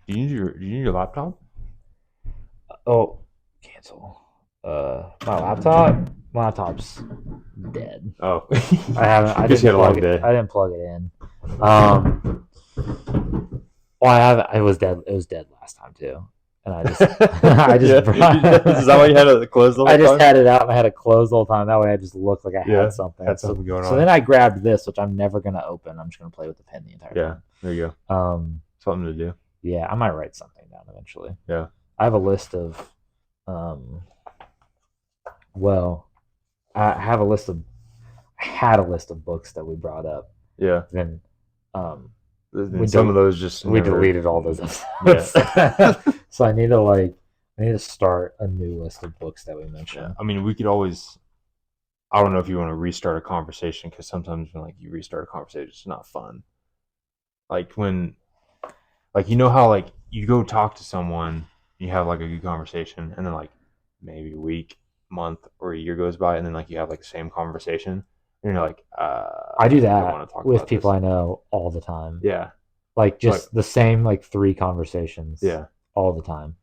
Do you need your laptop? Oh, cancel. My laptop's dead. Oh, I haven't. I guess you had a long day. I didn't plug it in. Um, well, I haven't. It was dead. It was dead last time too, and I just, I just Yeah, is that why you had it closed the I whole just time? had it out and I had it closed the whole time. That way, I just looked like I had Yeah, something. had something going So on. then I grabbed this, which I'm never gonna open. I'm just gonna play with the pen the entire Yeah, time. there you go. Um, Something to do. yeah, I might write something down eventually. Yeah, I have a list of, um, well, I have a list of I had a list of books that we brought up. yeah. Then um, we And some of del- those just we never. deleted all those Yeah, episodes. So I need to start a new list of books that we yeah. mentioned. I mean, we could always. I don't know if you want to restart a conversation because sometimes when like you restart a conversation, it's not fun. Like when, like how like you go talk to someone, you have like a good conversation, and then like maybe a week, month, or a year goes by, and then like you have like the same conversation, and you're like, I do I don't that want to talk with about people this. I know all the time. Yeah. Like So like, just the same like three conversations yeah. all the time.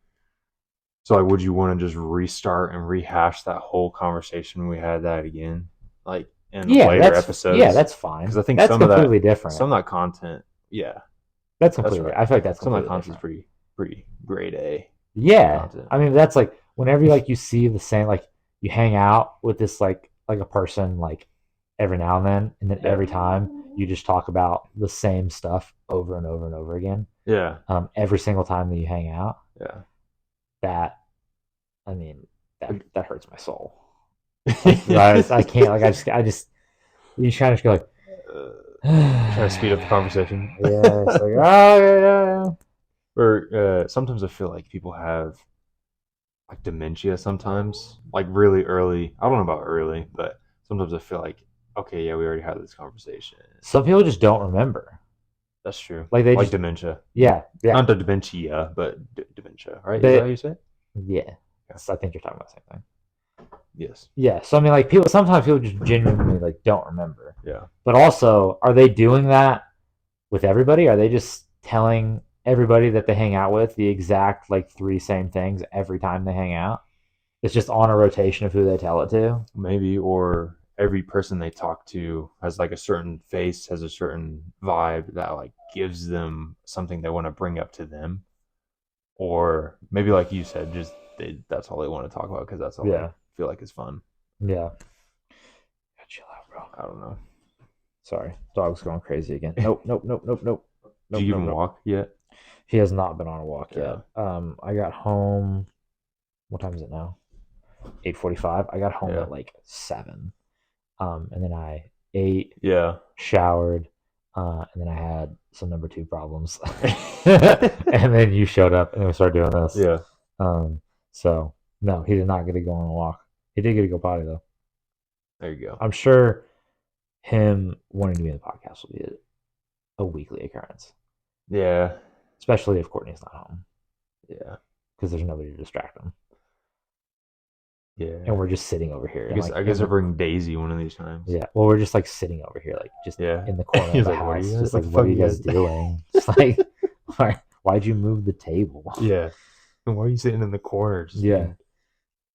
So like, would you want to just restart and rehash that whole conversation we had that again, like in later Yeah, episodes? that's Because fine. I think That's completely different. some of that content, yeah, That's that's completely. right. I feel like that's Some of that completely content is different. pretty grade A Yeah, content. I mean that's like whenever like you see the same like you hang out with this like a person like every now and then Yeah, every time you just talk about the same stuff over and over and over again. yeah, Every single time that you hang out, yeah. that I mean Like, that hurts my soul. Like I can't like I just you try to go like uh, try to speed up the conversation. yeah it's like oh yeah. Or sometimes I feel like people have like dementia sometimes, like really early. I don't know about early, but sometimes I feel like, okay, yeah, we already had this conversation. Some people just don't remember. That's true. Like they Like just dementia. yeah Not the dementia, but dementia, right? Is that how they you say it? yeah. Yeah. So I think you're talking about the same thing. Yes. Yeah, so I mean, like people sometimes people just genuinely like don't remember, Yeah. but also are they doing that with everybody? Are they just telling everybody that they hang out with the exact like three same things every time they hang out? It's just on a rotation of who they tell it to. Maybe, or every person they talk to has like a certain face, has a certain vibe that like gives them something they want to bring up to them. Or maybe, like you said, just that's all they want to talk about because that's all they Yeah, feel like is fun. yeah. Chill out, bro. I don't know. Sorry, dog's going crazy again. Nope, nope, nope, nope, nope, Do nope, you nope, even nope. walk yet? He has not been on a walk Yeah. yet. I got home. What time is it now? 8:45. I got home Yeah. at like 7. And then I ate, Yeah. showered, and then I had some number two problems. And then you showed up, and then we started doing this. Yeah. Um, so no, he did not get to go on a walk. He did get to go potty though. There you go. I'm sure him wanting to be in the podcast will be a weekly occurrence, Yeah. especially if Courtney's not home Yeah. because there's nobody to distract him, and Yeah. we're just sitting over here I and guess like I in guess I the bring Daisy one of these times. yeah. Well, we're just like sitting over here, like just Yeah. in the corner of He's the like, "What are house, you? just What like the what fuck are are you you guys guys?" doing? Just like why'd you move the table? Yeah. And why are you sitting in the corner? Just Yeah. being.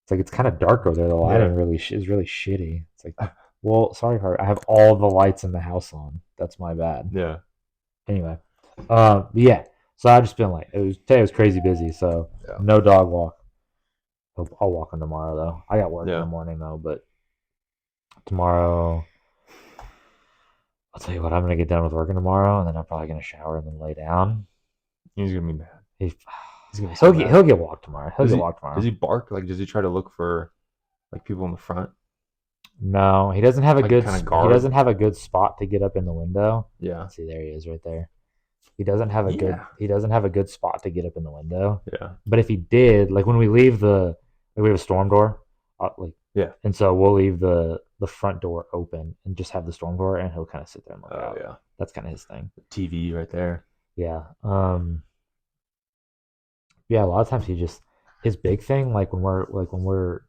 It's like it's kind of dark over there. The lighting Yeah. really is really shitty. It's like, well, sorry, Hart. I have all the lights in the house on. That's my bad. Yeah. Anyway, yeah. So I've just been like, today was crazy busy. So Yeah. no dog walk. I'll walk him tomorrow though. I got work in the Yeah. morning though, but tomorrow I'll tell you what. I'm gonna get done with working tomorrow, and then I'm probably gonna shower and then lay down. He's gonna be mad. He, He's gonna be so mad. he'll get walked tomorrow. He'll Does get he? walked Does tomorrow. he bark? Like, does he try to look for like people in the front? No, he doesn't have a Like, good. kind of He guard? doesn't have a good spot to get up in the window. Yeah. See, there he is, right there. He doesn't have a good. Yeah. He doesn't have a good spot to get up in the window. Yeah. But if he did, like when we leave we have a storm door, like, Yeah. and so we'll leave the front door open and just have the storm door, and he'll kind of sit there and look Oh out. yeah. That's kind of his thing. TV right there. Yeah. Yeah. A lot of times his big thing, like when we're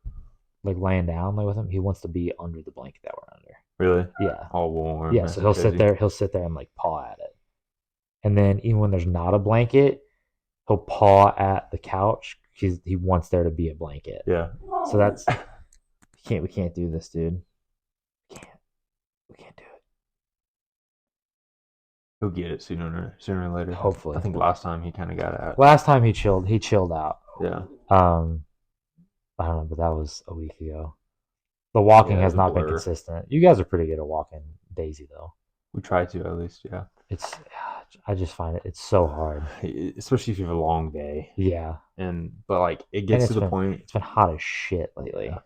like laying down like with him, he wants to be under the blanket that we're under. Really? Yeah. All warm, Yeah. So nice and cozy. he'll sit there and like paw at it. And then even when there's not a blanket, he'll paw at the couch. He wants there to be a blanket. Yeah. So that's we can't do this, dude. We can't do it. He'll get it sooner or later. I Hopefully. think last time he kind of got it out. Last time he chilled out. Yeah. I don't know, but that was a week ago. The walking Yeah, it has was a not been blur. consistent. You guys are pretty good at walking Daisy though. We try to at least, yeah. It's I just find it's so hard. Especially if you have a long day. Yeah. But like it And gets to the point. it's been hot as shit lately. Yeah.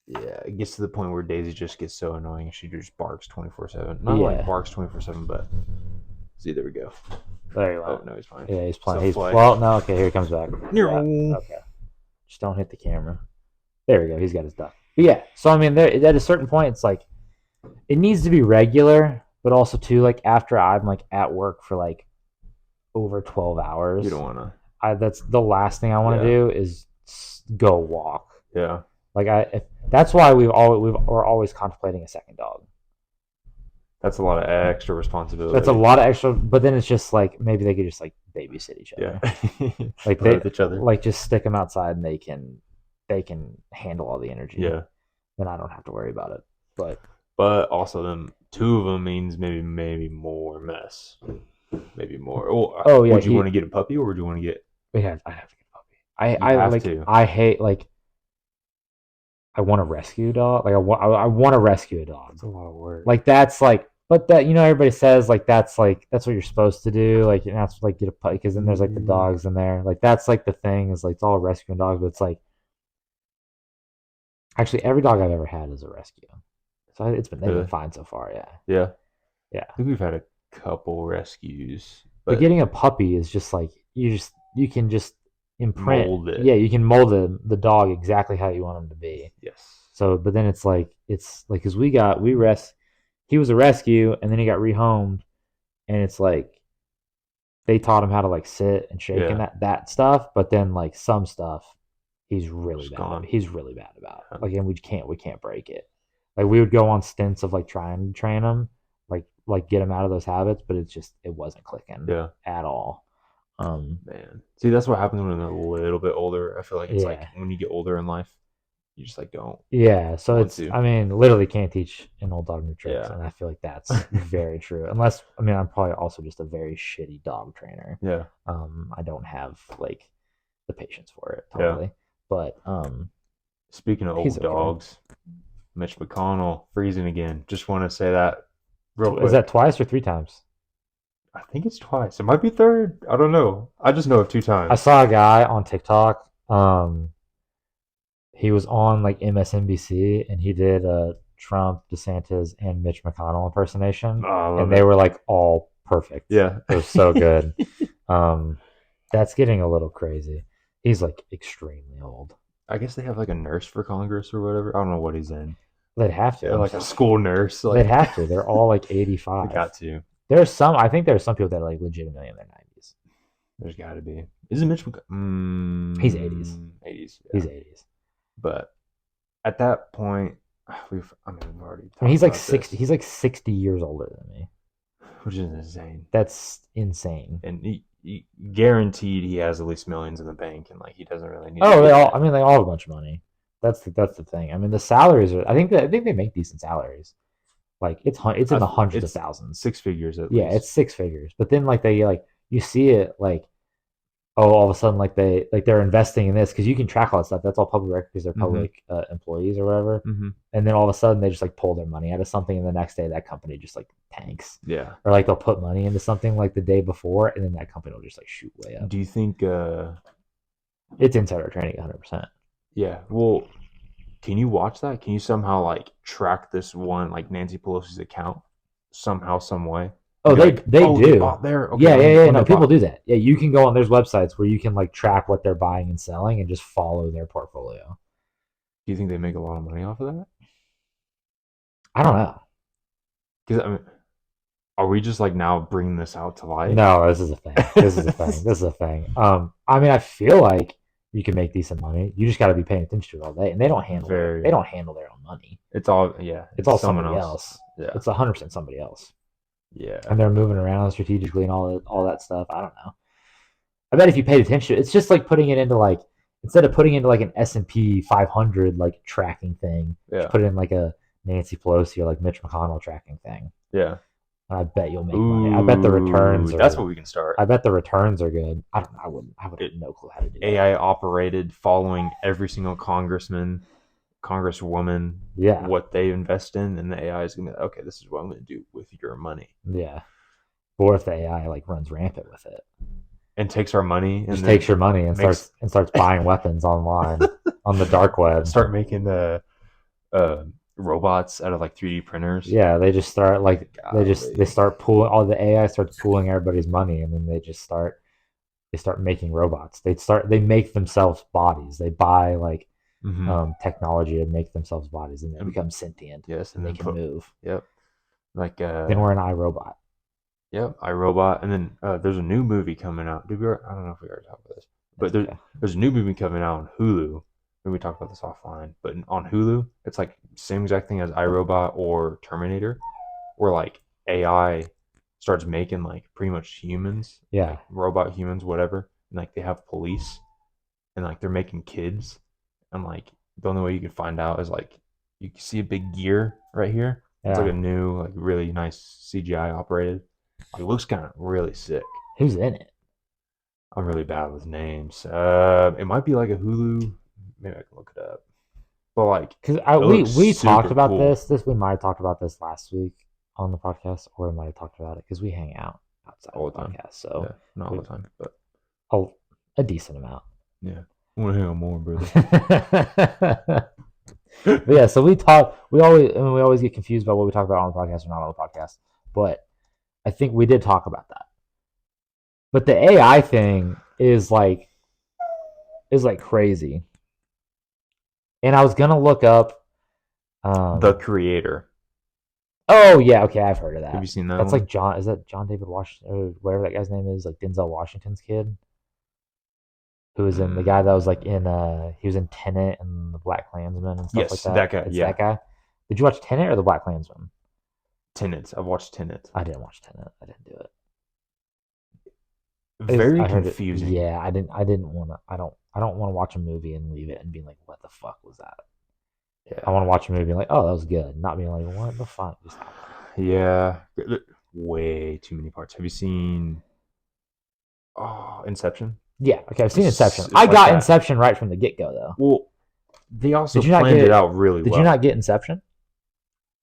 Yeah, it gets to the point where Daisy just gets so annoying. She just barks 24/7. Not like barks 24/7, but see, there we go. There you Oh go. no, he's fine. Yeah, he's playing. Self-play. Well, no, okay, here he comes back. No. Yeah, okay. Just don't hit the camera. There we go. He's got his duck. But yeah, so I mean, there at a certain point, it's like it needs to be regular, but also too like after I'm like at work for like over 12 hours. You don't wanna. That's the last thing I want to do is go walk. Yeah. Like that's why we're always contemplating a second dog. That's a lot of extra responsibility. That's a lot of extra, but then it's just like maybe they could just like babysit each other. Yeah. Like they with each other. like just stick them outside and they can handle all the energy. Yeah. Then I don't have to worry about it. But also them two of them means maybe more mess. Maybe more. Oh yeah. Would you want to get a puppy or would you want to get? I have to get a puppy. I hate like I want to rescue a dog. Like I want to rescue a dog. It's a lot of work. Like that's like, but that everybody says like that's what you're supposed to do. Like you're not supposed to like get a puppy because then there's like the dogs in there. Like that's like the thing is like it's all rescuing dogs, but it's like actually every dog I've ever had is a rescue. So they've been fine so far. Yeah. Yeah. Yeah. I think we've had a couple rescues, but getting a puppy is just like you can just imprint. Mold it. Yeah, you can mold the dog exactly how you want him to be. Yes. So, but then it's like because he was a rescue and then he got rehomed, and it's like they taught him how to like sit and shake and that stuff, but then like some stuff he's really bad. He's really bad about. Like, and we can't break it. Like we would go on stints of like trying to train him, like get him out of those habits, but it wasn't clicking at all. Man, see, that's what happens when they're a little bit older. I feel like it's like when you get older in life, you just like don't. Yeah, so I mean, literally can't teach an old dog new tricks, and I feel like that's very true. Unless I'm probably also just a very shitty dog trainer. Yeah. I don't have like the patience for it totally. But speaking of old dogs, Mitch McConnell freezing again. Just want to say that real quick. Is that twice or 3 times? I think it's twice. It might be third. I don't know. I just know of 2 times. I saw a guy on TikTok. He was on like MSNBC and he did a Trump, DeSantis, and Mitch McConnell impersonation, and they were like all perfect. Yeah, it was so good. That's getting a little crazy. He's like extremely old. I guess they have like a nurse for Congress or whatever. I don't know what he's in. They'd have to. Like a school nurse. They'd have to. They're all like 85. They got to. I think there's some people that are like legitimately in their 90s. There's got to be. Isn't Mitch McConnell? He's 80s. 80s. Yeah. He's 80s. But at that point, we've already. He's like 60. He's like 60 years older than me, which is insane. That's insane. And he guaranteed he has at least millions in the bank, and like he doesn't really need. Oh, they all have a bunch of money. That's the thing. I mean, the salaries are. I think they make decent salaries. Like it's in the hundreds of thousands, 6 figures at least. Yeah, it's 6 figures. But then like you see it like, oh, all of a sudden they're investing in this because you can track all that stuff. That's all public record because they're public employees or whatever. Mm-hmm. And then all of a sudden they just like pull their money out of something, and the next day that company just like tanks. Yeah. Or like they'll put money into something like the day before, and then that company will just like shoot way up. Do you think it's insider trading 100%? Yeah. Well, can you watch that? Can you somehow like track this one like Nancy Pelosi's account somehow, some way? Oh, they do. They bought there. Okay, yeah. No, people do that. Yeah, you can go on. There's websites where you can like track what they're buying and selling and just follow their portfolio. Do you think they make a lot of money off of that? I don't know. Because are we just like now bringing this out to light? No, this is a thing. This is a thing. I feel like you can make decent money. You just got to be paying attention to it all day, and they don't handle their own money. It's all It's all somebody else. Yeah, it's 100% somebody else. Yeah, and they're moving around strategically and all that stuff. I don't know. I bet if you paid attention, it's just like putting it into like instead of putting it into like an S&P 500 like tracking thing, just Yeah. put it in like a Nancy Pelosi or like Mitch McConnell tracking thing. Yeah. And I bet you'll make money. I bet the Ooh, returns that's are. what we can start. I bet the returns are good. I don't know. I would have It, no clue how to do that. AI operated, following every single congressman, congresswoman, Yeah, what they invest in, and the AI is gonna be like, okay, this is what I'm gonna do with your money, yeah. Or if the AI like runs rampant with it, and takes our money, and just then takes your money and makes starts buying weapons online on the dark web. start making the uh, robots out of like 3D printers. Yeah, they just start like they Golly. start pooling all the AI starts pooling everybody's money, and then they start making robots. They make themselves bodies. They buy like Mm-hmm. technology to make themselves bodies, and they And, become sentient yes, and and they then can put move. yep, like Then we're an iRobot. yep, iRobot, and then there's a new movie coming out. I don't know if we already talked about this, but That's okay. there's a new movie coming out on Hulu. Maybe we talked about this offline, but on Hulu, it's like same exact thing as iRobot or Terminator, where like AI starts making like pretty much humans, Yeah, like robot humans, whatever, and like they have police, and like they're making kids, and like the only way you can find out is like you can see a big gear right here. It's like yeah. a new, like really nice CGI operated. Like, it looks kind of really sick. Who's in it? I'm really bad with names. It might be like a Hulu. Maybe I can look it up. But like, Because it looks we talked super about cool. this. We might have talked about this last week on the podcast, or we might have talked about it because we hang out outside All of the the time. podcast. So Yeah, not all we the time, but a, a decent amount. yeah. I want to hear more, brother. But yeah, so we talk. We always get confused about what we talk about on the podcast or not on the podcast. But I think we did talk about that. But the AI thing is like crazy. And I was gonna look up. The Um, Creator. oh yeah, okay, I've heard of Have you that. seen that That's one? like John. Is that John David Washington or whatever that guy's name is? Like Denzel Washington's kid, who was in the guy that was Mm, like in he was in Tenet and the Black Klansman and stuff like yes, that. that guy. It's Yeah, that guy. Did you watch Tenet or the Black Klansman? Tenet. I've watched Tenet. I didn't watch Tenet. I didn't do it. Very I heard it. confusing. Yeah, I didn't. I didn't want to. I don't want to watch a movie and leave it and be like, "What the fuck was that?" I Yeah. want to watch a movie and be like, "Oh, that was good," not being like, "What the fuck just happened?" Yeah. Way too many parts. Have you seen Inception? Yeah. Okay, I've seen Inception. It's I like got that. Inception right from the get go, though. Well, they also Did you not planned it get? out really Did you not well. get Inception?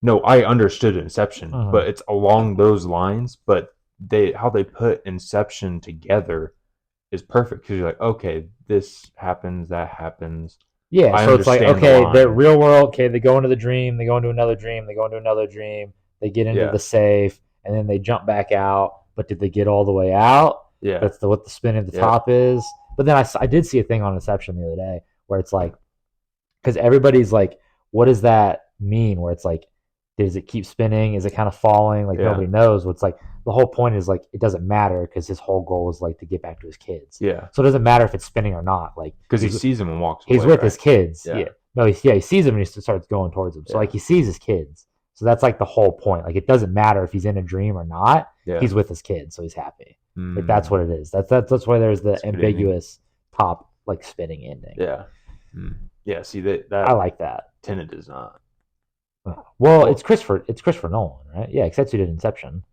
No, I understood Inception, Uh-huh. but it's along those lines. But how they put Inception together is perfect because you're like, okay, this happens, that happens. Yeah, I so it's like, understand the okay, they're line. real world. Okay, they go into the dream, they go into another dream, they go into another dream, they get into Yeah, the safe, and then they jump back out. But did they get all the way out? yeah, That's what the spin at the yep, top is. But then I did see a thing on Inception the other day where it's like, because everybody's like, what does that mean? Where it's like, does it keep spinning? Is it kind of falling? Like yeah, nobody knows. What's like the whole point is like it doesn't matter because his whole goal is like to get back to his kids. yeah. So it doesn't matter if it's spinning or not. Like Because he sees him and walks he's away, with his right? kids. Yeah, Yeah. No, he sees him and he starts going towards him. So like yeah, he sees his kids. So that's like the whole point. Like it doesn't matter if he's in a dream or not. yeah. He's with his kids, so he's happy. Like that's Mm, what it is. That's why there's the that's a good ending. ambiguous top like spinning ending. Yeah, yeah. See I that like that. Tenet does not. Well, Well, It's Christopher Nolan, right? Yeah, except he did Inception.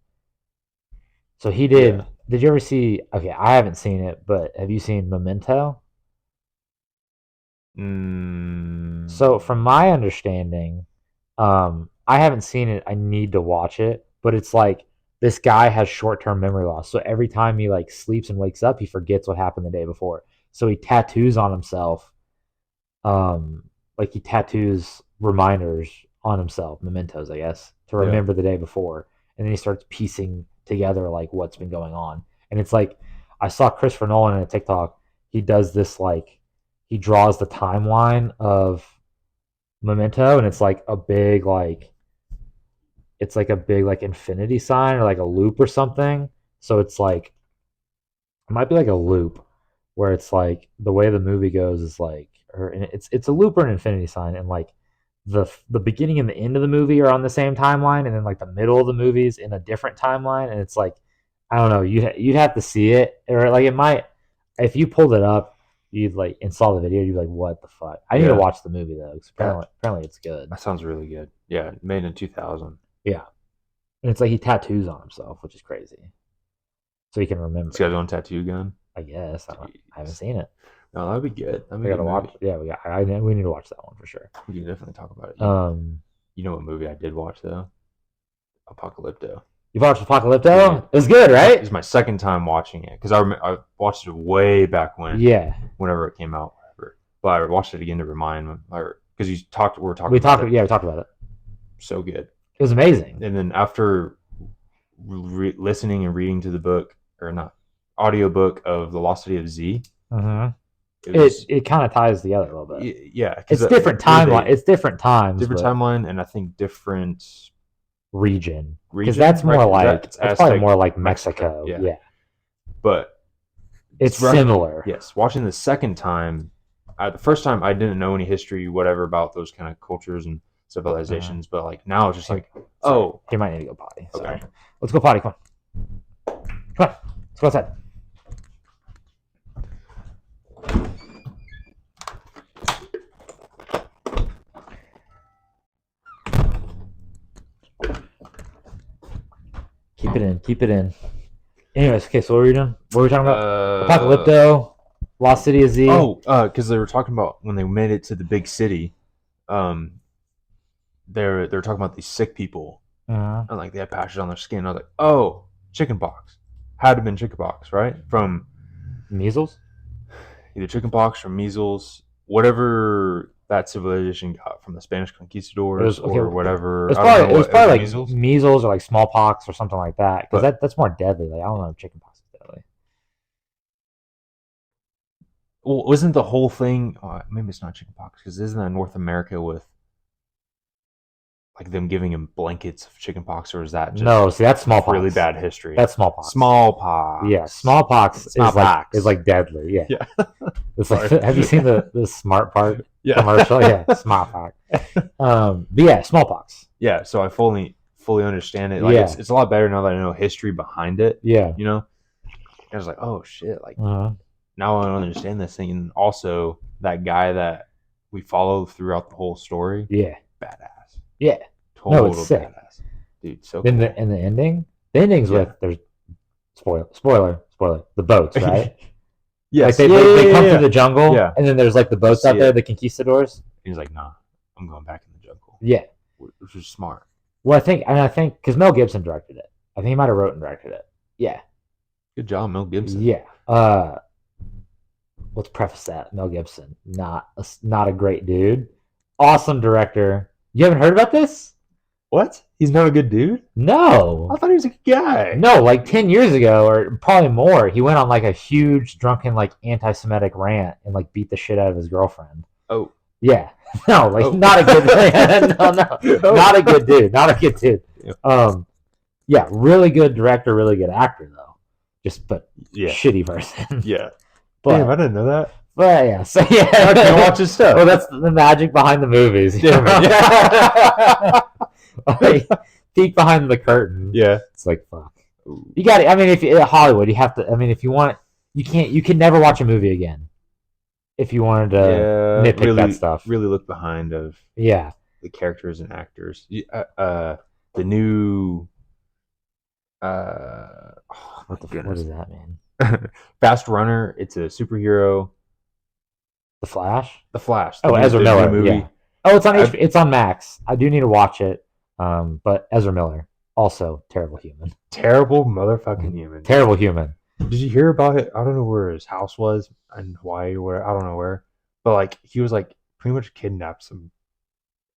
So he yeah. did. Did you ever see? Okay, I haven't seen it, but have you seen Memento? So from Mm, my understanding, I haven't seen it. I need to watch it, but it's like this guy has short-term memory loss. So every time he like sleeps and wakes up, he forgets what happened the day before. So he tattoos on himself, um, like he tattoos reminders on himself, mementos, I guess, to yeah. remember the day before, and then he starts piecing together like what's been going on. And it's like I saw Christopher Nolan in a TikTok. He does this like he draws the timeline of Memento, and it's like a big like infinity sign or like a loop or something. So it's like it might be like a loop where it's like the way the movie goes is like or and it's a loop or an infinity sign and like the beginning and the end of the movie are on the same timeline and then like the middle of the movie's in a different timeline and it's like I don't know you'd have to see it or like it might if you pulled it up, you'd like install the video. You'd be like, "What the fuck?" I need to Yeah. watch the movie though. 'Cause apparently it's good. That sounds really good. Yeah, made in 2000. Yeah, and it's like he tattoos on himself, which is crazy, so he can remember. He's got his own tattoo gun. I guess I haven't Jeez. seen it. No, that'd be good. That'd be We a good gotta watch. movie. Yeah, we need to watch that one for sure. We can definitely talk about it. You know what movie I did watch though? Apocalypto. You watched Apocalypto? Yeah. It was good, right? It's my second time watching it because I watched it way back when. Yeah. Whenever it came out, whatever. But I watched it again to remind, because we talked about it. So good. It was amazing. And then after listening and reading to the book, or not, audiobook of The Lost City of Z. It kind of ties together a little bit. Yeah, it's different timeline. It's different times. Different timeline, and I think different region. Because that's more like it's probably more like Mexico. Yeah. But it's similar. Yes. Watching the second time, the first time I didn't know any history, whatever, about those kind of cultures and civilizations. But like now it's just like, oh, he might need to go potty. Okay. Sorry. Let's go potty. Come on. Let's go outside. Keep it in. Anyways, okay, so what were we doing? What were we talking about? Apocalypto, Lost City of Z. Oh, because they were talking about when they made it to the big city, they're talking about these sick people, and like they had patches on their skin. I was like, oh, chickenpox. Had to have been chickenpox, right? From measles? Either chickenpox or measles, whatever that civilization got from the Spanish conquistadors or whatever. It was probably like measles or like smallpox or something like that. Because that's more deadly. Like I don't know if chickenpox is deadly. Well, wasn't the whole thing? Maybe it's not chickenpox because isn't that North America with like them giving him blankets of chickenpox, or is that just no? See, that's smallpox. Really bad history. That's smallpox. Smallpox. Yeah, smallpox is like deadly. Yeah. It's like, have you seen the Smart Park commercial? Yeah, smallpox. But yeah, smallpox. Yeah, so I fully understand it. Like it's a lot better now that I know history behind it. Yeah, you know. I was like, oh shit! Like now I don't understand this thing, and also that guy that we follow throughout the whole story. Yeah, badass. Yeah. Total it's sick. Badass. Dude, so in cool. the ending? The ending's with there's spoiler, the boats, right? Yes. Like they come through the jungle, and then there's like the boats out there, the conquistadors. He's like, nah, I'm going back in the jungle. Yeah. Which is smart. Well, I think because Mel Gibson directed it. I think he might have wrote and directed it. Yeah. Good job, Mel Gibson. Yeah. Let's preface that. Mel Gibson, not a great dude. Awesome director. You haven't heard about this? What? He's not a good dude? No. I thought he was a good guy. No, like 10 years ago, or probably more, he went on like a huge drunken like anti-Semitic rant and like beat the shit out of his girlfriend. Oh. Yeah. No, like not a good no. Not a good dude. Not a good dude. Yeah, really good director, really good actor though. But shitty person. Yeah. But, damn, I didn't know that. But yeah, so yeah, I can't watch his stuff. Well, that's the magic behind the movies. Damn it. Like, peek behind the curtain. Yeah, it's like fuck. You got it. I mean, if Hollywood, you have to. I mean, if you want, you can't. You can never watch a movie again. If you wanted to nitpick that stuff, really look behind of the characters and actors. The new. What does that mean? Fast Runner. It's a superhero. The Flash. Oh, Ezra Miller movie. Yeah. Oh, it's on HBO. It's on Max. I do need to watch it. But Ezra Miller, also terrible human. Terrible motherfucking human. Terrible human. Did you hear about it? I don't know where his house was in Hawaii or where. I don't know where. But like he was like pretty much kidnapped some,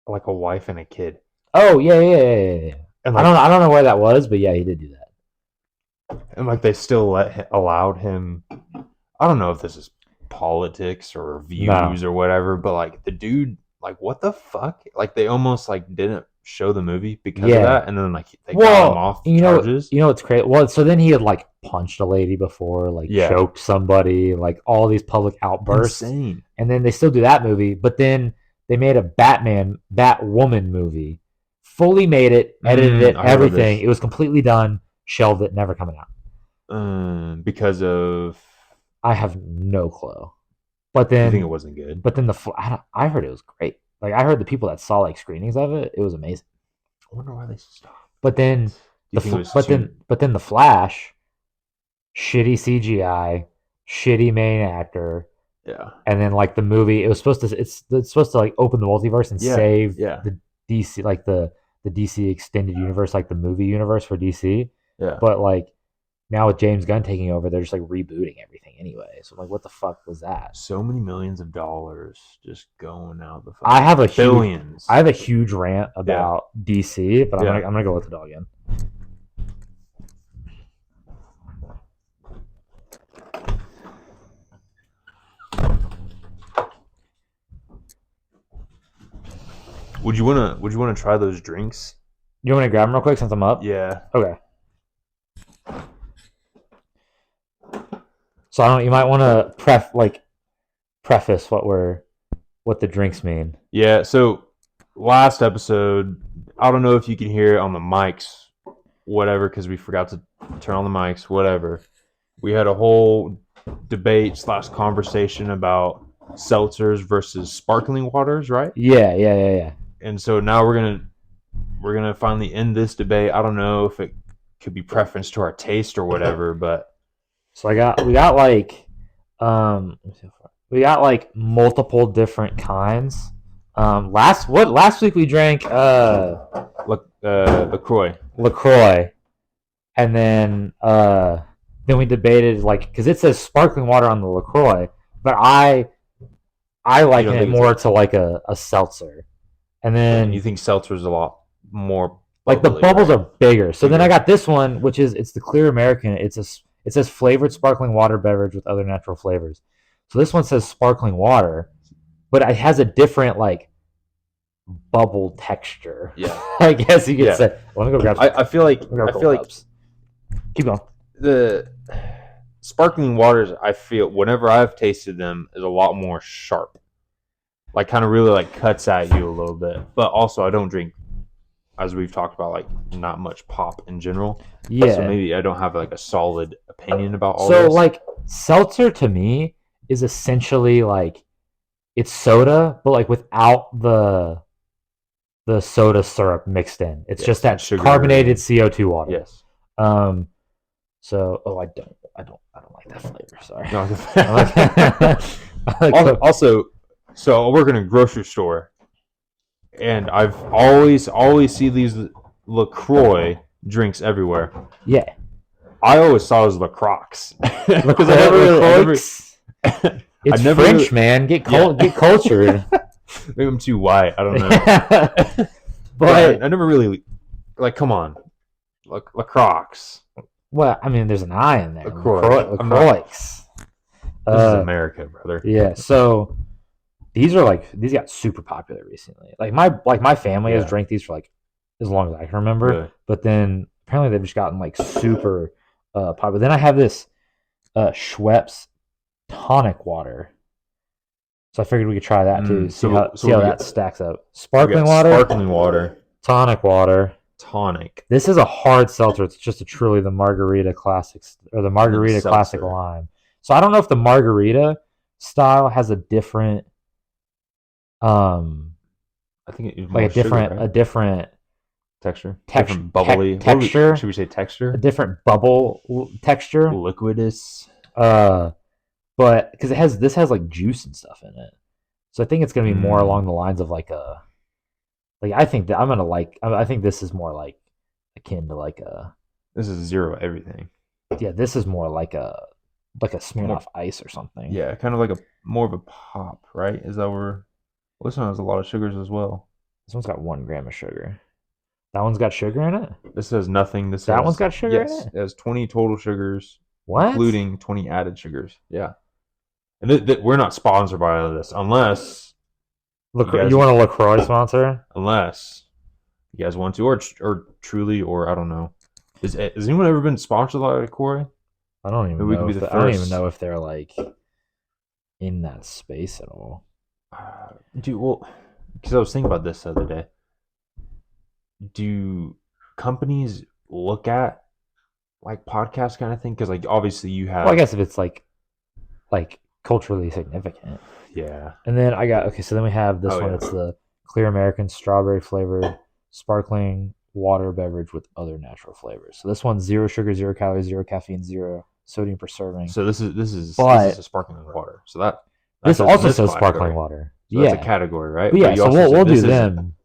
like a wife and a kid. Oh yeah. And like, I don't know where that was, but yeah, he did do that. And like they still allowed him. I don't know if this is politics or views or whatever, but like the dude, like what the fuck? Like they almost like didn't show the movie because of that, and then like they got him off charges. You know what's crazy? Well, so then he had like punched a lady before, like choked somebody, like all these public outbursts. Insane. And then they still do that movie, but then they made a Batwoman movie, fully made it, edited it, everything. It was completely done, shelved it, never coming out. Because of I have no clue. But You think it then, wasn't good? but then I heard it was great. Like I heard the people that saw like screenings of it, it was amazing. I wonder why they stopped But it. then Do you think it was but too? then the Flash, shitty CGI, shitty main actor, Yeah. and then like the movie, it's supposed to like open the multiverse and Yeah. save Yeah. the DC like the DC extended universe, like the movie universe for DC. Yeah. But like now with James Gunn taking over, they're just like rebooting everything anyway. So I'm like, what the fuck was that? So many millions of dollars just going out the I fucking have a huge billions. I have a huge rant Yeah. about DC, but Yeah. I'm gonna go let the dog in. Would you wanna try those drinks? You want me to grab them real quick since I'm up? Yeah. Okay. So I don't. You might want to preface what the drinks mean. Yeah. So last episode, I don't know if you can hear it on the mics, whatever, because we forgot to turn on the mics, whatever. We had a whole debate slash conversation about seltzers versus sparkling waters, right? Yeah. And so now we're gonna finally end this debate. I don't know if it could be preference to our taste or whatever, but So we got like multiple different kinds. Last week we drank look, LaCroix. LaCroix, and then we debated like because it says sparkling water on the LaCroix, but I You liken don't it think more to like a seltzer, and and you then think seltzer's a lot more like the bubbly, bubbles right? are bigger. So then I Bigger. got this one, which is it's the clear American. It says flavored sparkling water beverage with other natural flavors. So this one says sparkling water, but it has a different like bubble texture. Yeah. I guess you could Yeah. say. Let me go grab. I feel like let me grab I a couple feel like cups. Keep going. the sparkling waters, I feel whenever I've tasted them, is a lot more sharp. Like kind of really like cuts at you a little bit. But also I don't drink, as we've talked about, like not much pop in general. Yeah. So maybe I don't have like a solid opinion about all So this. like seltzer to me is essentially like it's soda, but like without the soda syrup mixed in. It's Yes, just that sugar. carbonated CO2 water. Yes. So I don't like that flavor. Sorry. No, I like also, so I work in a grocery store, and I've always see these LaCroix drinks everywhere. yeah. I always saw it as LaCroix because It's never French, really- man. Get Yeah. get cultured. maybe I'm too white. I don't know. but I never really like. Come on, LaCroix. well, I mean, there's an I in there. LaCroix. LaCroix. This is America, brother. Yeah. So these got super popular recently. Like my family has Yeah. drank these for like as long as I can remember. Really? But then apparently they've just gotten like super popular. Then I have this Schweppes tonic water. So I figured we could try that too. See how that stacks up. Sparkling water, tonic water. tonic. This is a hard seltzer. It's just truly the margarita classics or the margarita Seltzer. classic lime. So I don't know if the margarita style has a different I think it's like a different texture, Text- different bubbly texture. Should we say texture? a different bubble texture. Liquidous. But because this has like juice and stuff in it, so I think it's gonna be more Mm. along the lines of like I think that I'm gonna like. I think this is more like akin to like a This is zero everything. yeah. This is more like a Smirnoff Ice or something. Yeah, kind of like a more of a pop, right? Is that where? Well, this one has a lot of sugars as well. This one's got 1 gram of sugar. That one's got sugar in it. This has nothing. That one's got sugar in yes, it? it has 20 total sugars, What? including 20 added sugars. Yeah, and we're not sponsored by this unless You want a LaCroix sponsor? you guys want to, or truly, or I don't know. Has anyone ever been sponsored by LaCroix? I don't even We know. could be the I don't even first. know if they're like in that space at all. Dude, well, because I was thinking about this the other day. Do companies look at like podcast kind of thing? Because like obviously you have. Well, I guess if it's like like culturally significant. Yeah. And then I got okay. So then we have this Oh, one. yeah. It's the Clear American strawberry flavored sparkling water beverage with other natural flavors. So this one's 0 sugar, 0 calories, 0 caffeine, 0 sodium per serving. So this is But a sparkling water. So that this goes in also this says category. sparkling water. So that's a Yeah, category, right? but But yeah. you So also said we'll do this isn't them.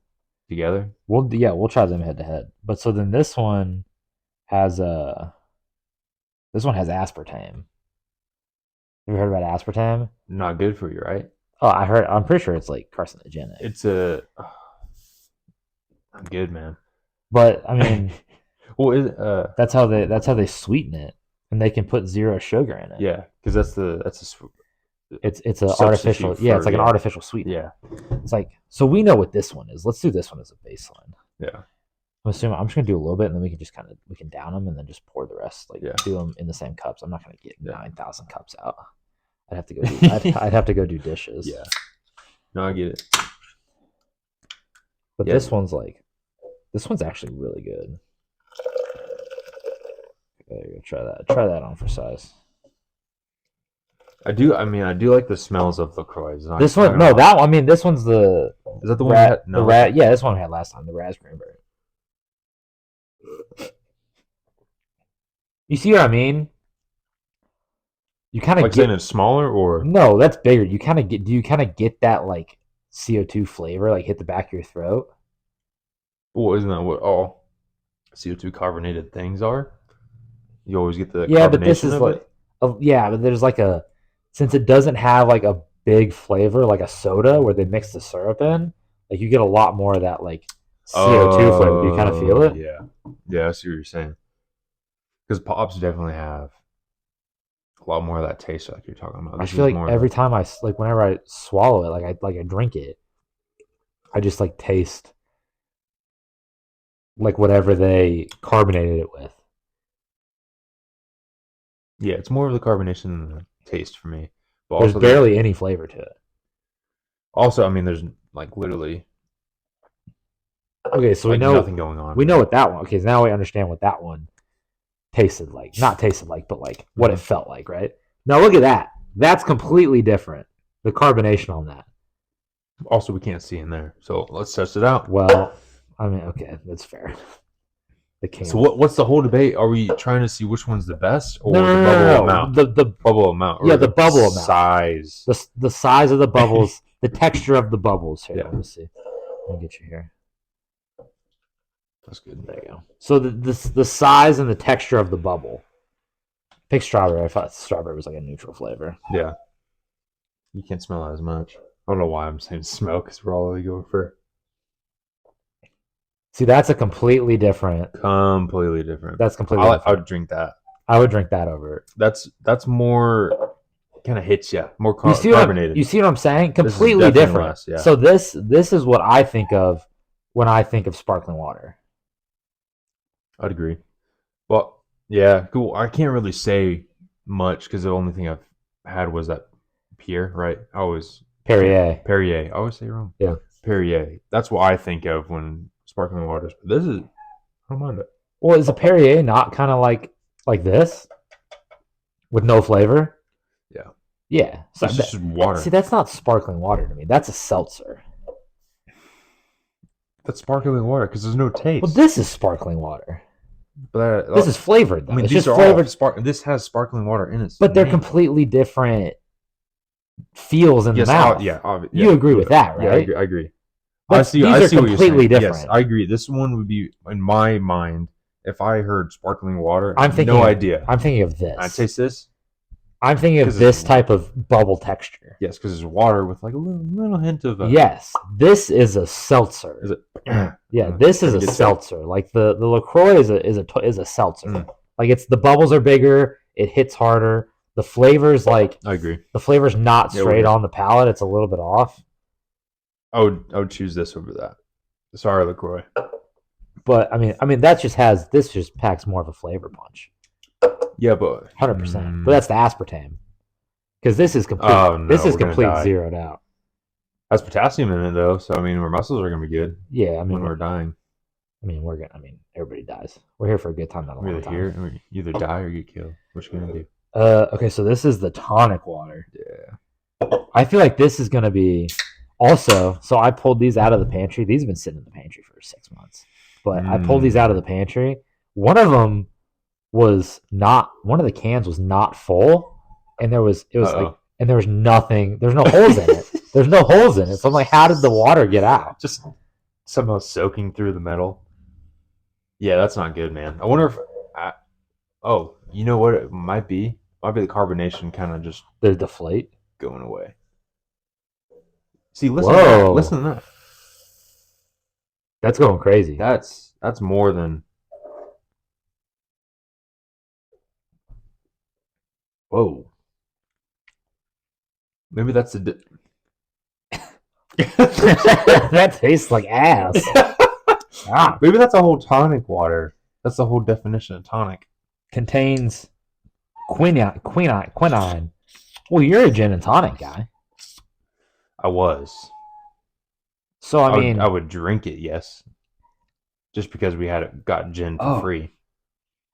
together. We'll try them head to head. But so then has this one has aspartame. Have you heard about aspartame? Not good for you, right? Oh, I heard. I'm pretty sure it's like carcinogenic. It's a not good, man. But I mean, Well, that's how they sweeten it, and they can put 0 sugar in it. yeah, because It's an substitute artificial. Yeah, it's like an yeah. artificial sweetener. Yeah, It's like so we know what this one is. Let's do this one as a baseline. yeah, I'm assuming I'm just gonna do a little bit, and then we can just we can down them, and then just pour the rest. Like yeah. do them in the same cups. I'm not gonna get Yeah. 9,000 cups out. I'd have to go. I'd have to go do dishes. Yeah. No, I get it. But Yeah. this one's actually really good. There you go. Try that. Try that on for size. I do. I mean, I do like the smells of LaCroix. This one, no, that one. I mean, this one's the is that the one? We had? No, Yeah, this one we had last time. The raspberry. You see what I mean? You kind of like saying it's smaller, or no, that's bigger. You kind of get. Do you kind of get that like CO2 flavor like hit the back of your throat? well, isn't that what all CO2 carbonated things are? You always get the Yeah, but this carbonation is of like, it. yeah, but there's like since it doesn't have like a big flavor like a soda where they mix the syrup in, like you get a lot more of that like CO2 flavor. Do you kind of feel it? Yeah, yeah. I see what you're saying. Because pops definitely have a lot more of that taste, like you're talking about. I This feel is like more every time whenever I swallow it, I drink it, I just like taste like whatever they carbonated it with. yeah, it's more of the carbonation than the taste for me. But There's also, barely any flavor to it. I mean, there's like literally Okay, so like we know nothing going on. what that one. Okay, so now we understand what that one tasted like. Not tasted like, but like what it felt like, right? Now look at that. That's completely different. The carbonation on that. Also, we can't see in there, so let's test it out. Well, I mean, okay, that's fair. The king. So what's the whole debate? Are we trying to see which one's the best, or No, the no, bubble no, no. amount? The Bubble amount. Yeah, the bubble amount. Size. the size of the bubbles, the texture of the bubbles. Here, Yeah. let me see. Let me get you here. That's good. There you go. So the size and the texture of the bubble. Pick strawberry. I thought strawberry was like a neutral flavor. Yeah. You can't smell it as much. I don't know why I'm saying smell, because we're all going for See, that's a completely different. completely different. That's completely I different. would drink that. I would drink that over it. That's more kind of hits you, more You see what carbonated. you see what I'm saying? This is Completely definitely different. less, yeah. So this is what I think of when I think of sparkling water. I'd agree. Well, yeah, cool. I can't really say much because the only thing I've had was that Pierre, right? I always Perrier. Perrier. I always say it wrong. Yeah. Perrier. That's what I think of when sparkling waters. But this is, I don't mind it. Well, is a Perrier not kind of like this with no flavor? Yeah. Yeah. So It's just water. see, that's not sparkling water to me. That's a seltzer. That's sparkling water because there's no taste. Well, this is sparkling water. But This is flavored though. I mean, It's these just are flavored, all this has sparkling water in it. but they're completely different feels in Yes, the mouth. You agree with that, Yeah, right? I agree. These I are see what you're completely saying. different. Yes, I agree. This one would be in my mind if I heard sparkling water. I'm thinking no of- idea. I'm thinking of this. I taste this. I'm thinking of 'Cause this it's- type of bubble texture. Yes, because it's water with like a little hint of. Yes, this is a seltzer. Is it? Yeah, this is a Good stuff. seltzer. Like the LaCroix is a seltzer. Mm. Like it's the bubbles are bigger, it hits harder. The flavor's like I agree. the flavor's not Yeah, straight we're- on the palate. It's a little bit off. I would choose this over that. Sorry, LaCroix. But I mean that this just packs more of a flavor punch. Yeah, but 100%. But that's the aspartame. Because this is complete. Oh, no, this is we're gonna complete die. zeroed out. has potassium in it though, so I mean, our muscles are gonna be good Yeah, I when mean, we're dying. everybody dies. We're here for a good time, not a We're long either time. here, and we either die or get killed. What you gonna do? Okay, so this is the tonic water. Yeah. I feel like this is gonna be also. So I pulled these out of the pantry. These have been sitting in the pantry for 6 months, but I pulled these out of the pantry. One of them was not. One of the cans was not full, and there was it was like, Uh-oh. and there was nothing. There's no holes in it. There's no holes in it. So I'm like, how did the water get out? Just somehow soaking through the metal. Yeah, that's not good, man. I wonder if. Oh, you know what it might be? Might be the carbonation kind of just They deflate. going away. See, listen to Whoa. that. Listen to that. That's going crazy. That's more than. Whoa. Maybe that's a. That tastes like ass. Ah. Maybe that's a whole tonic water. That's the whole definition of tonic. Contains quinine. Well, you're a gin and tonic guy. I was. So I mean, I would drink it, yes, just because we got gin for free.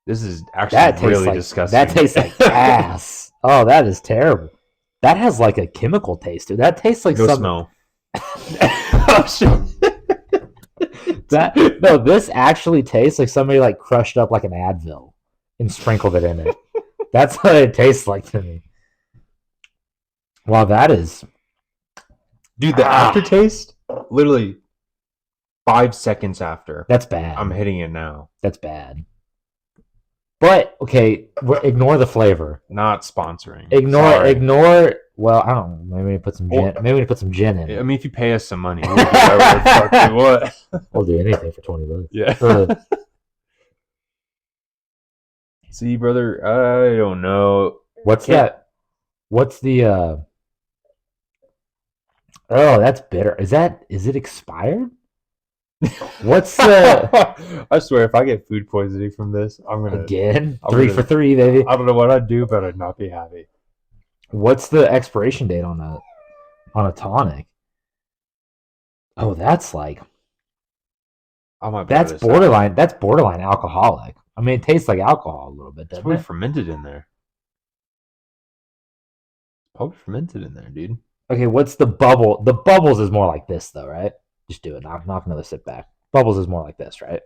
This is actually really disgusting. That tastes like ass. Oh, that is terrible. That has like a chemical taste to it. That tastes like no something. smell. Oh shit. This actually tastes like somebody like crushed up like an Advil and sprinkled it in it. That's what it tastes like to me. Wow, that is. Dude, the aftertaste, literally 5 seconds after. That's bad. I'm hitting it now. That's bad. But okay, ignore the flavor. Not sponsoring. Ignore. Well, I don't know. Maybe we put some gin. Maybe we put some gin in. I mean, if you pay us some money, we'll do whatever the fuck we want. We'll do anything for $20. Yeah. See, brother, I don't know. What's that? What's the? Oh, that's bitter. Is it expired? What's the? I swear, if I get food poisoning from this, I'm gonna again 3 for 3, baby. I don't know what I'd do, but I'd not be happy. What's the expiration date on a tonic? Oh, that's like. That's borderline. That's borderline alcoholic. I mean, it tastes like alcohol a little bit. It's probably fermented in there. Probably fermented in there, dude. Okay, what's the bubble? The bubbles is more like this, though, right? Just do it. Knock another sip back. Bubbles is more like this, right?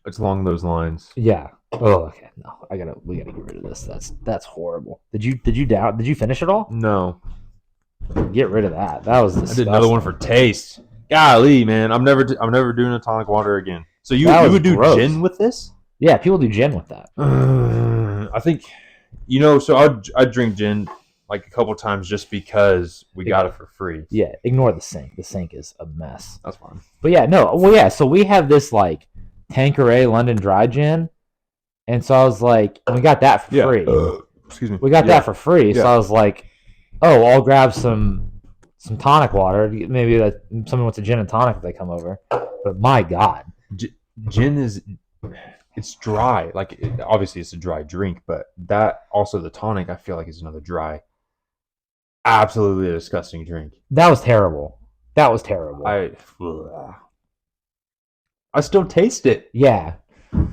It's along those lines. Yeah. Oh, okay. No, we gotta get rid of this. That's horrible. Did you finish it all? No. Get rid of that. That was disgusting. I did another one for taste. Golly, man, I'm never doing a tonic water again. So you would do gross. Gin with this? Yeah, people do gin with that. I think, so I'd drink gin like a couple times just because we got it for free. Yeah, ignore the sink. The sink is a mess. That's fine. But yeah, no. Well, yeah. So we have this like Tanqueray London Dry gin, and so I was like, we got that for free. Excuse me. We got that for free. Yeah. So I was like, oh, I'll grab some tonic water. Maybe that someone wants a gin and tonic if they come over. But my God, gin it's dry. Like obviously it's a dry drink, but that also the tonic I feel like is another dry. Absolutely disgusting drink. That was terrible. I still taste it. Yeah. That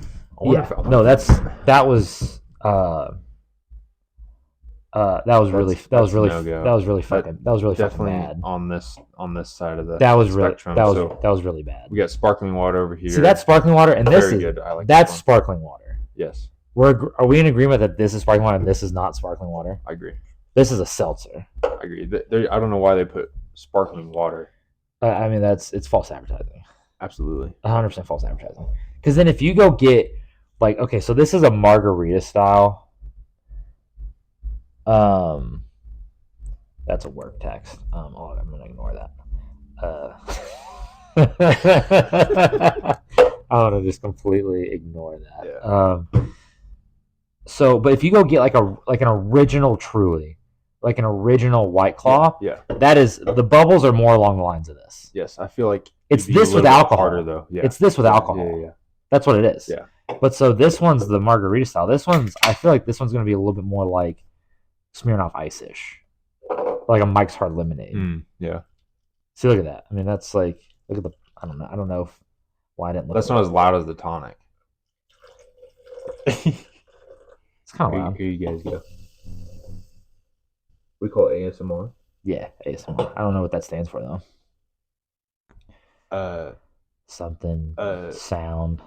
was really fucking bad. On this side of the spectrum. That was really bad. We got sparkling water over here. See, that's sparkling water, and this is good. I like that's sparkling water. Yes. Are we in agreement that this is sparkling water and this is not sparkling water? I agree. This is a seltzer. I agree. I don't know why they put sparkling water. I mean, it's false advertising. Absolutely. 100% false advertising. Because then if you go get like, okay, so this is a margarita style. That's a work text. I'm gonna ignore that. I want to just completely ignore that. Yeah. So, but if you go get like an original Truly, like an original White Claw, yeah, that is the bubbles are more along the lines of this. Yes, I feel like it's this with alcohol. Harder, though. Yeah. It's this with alcohol. Yeah. That's what it is. Yeah. But so this one's the margarita style. I feel like this one's gonna be a little bit more like Smirnoff Ice-ish, like a Mike's Hard Lemonade. Yeah. See, look at that. I mean, that's like look at the. I don't know why I didn't look. That's not as loud as the tonic. It's kind of loud. Here you guys go. We call it ASMR. Yeah, ASMR. I don't know what that stands for though. Uh, Something uh, sound.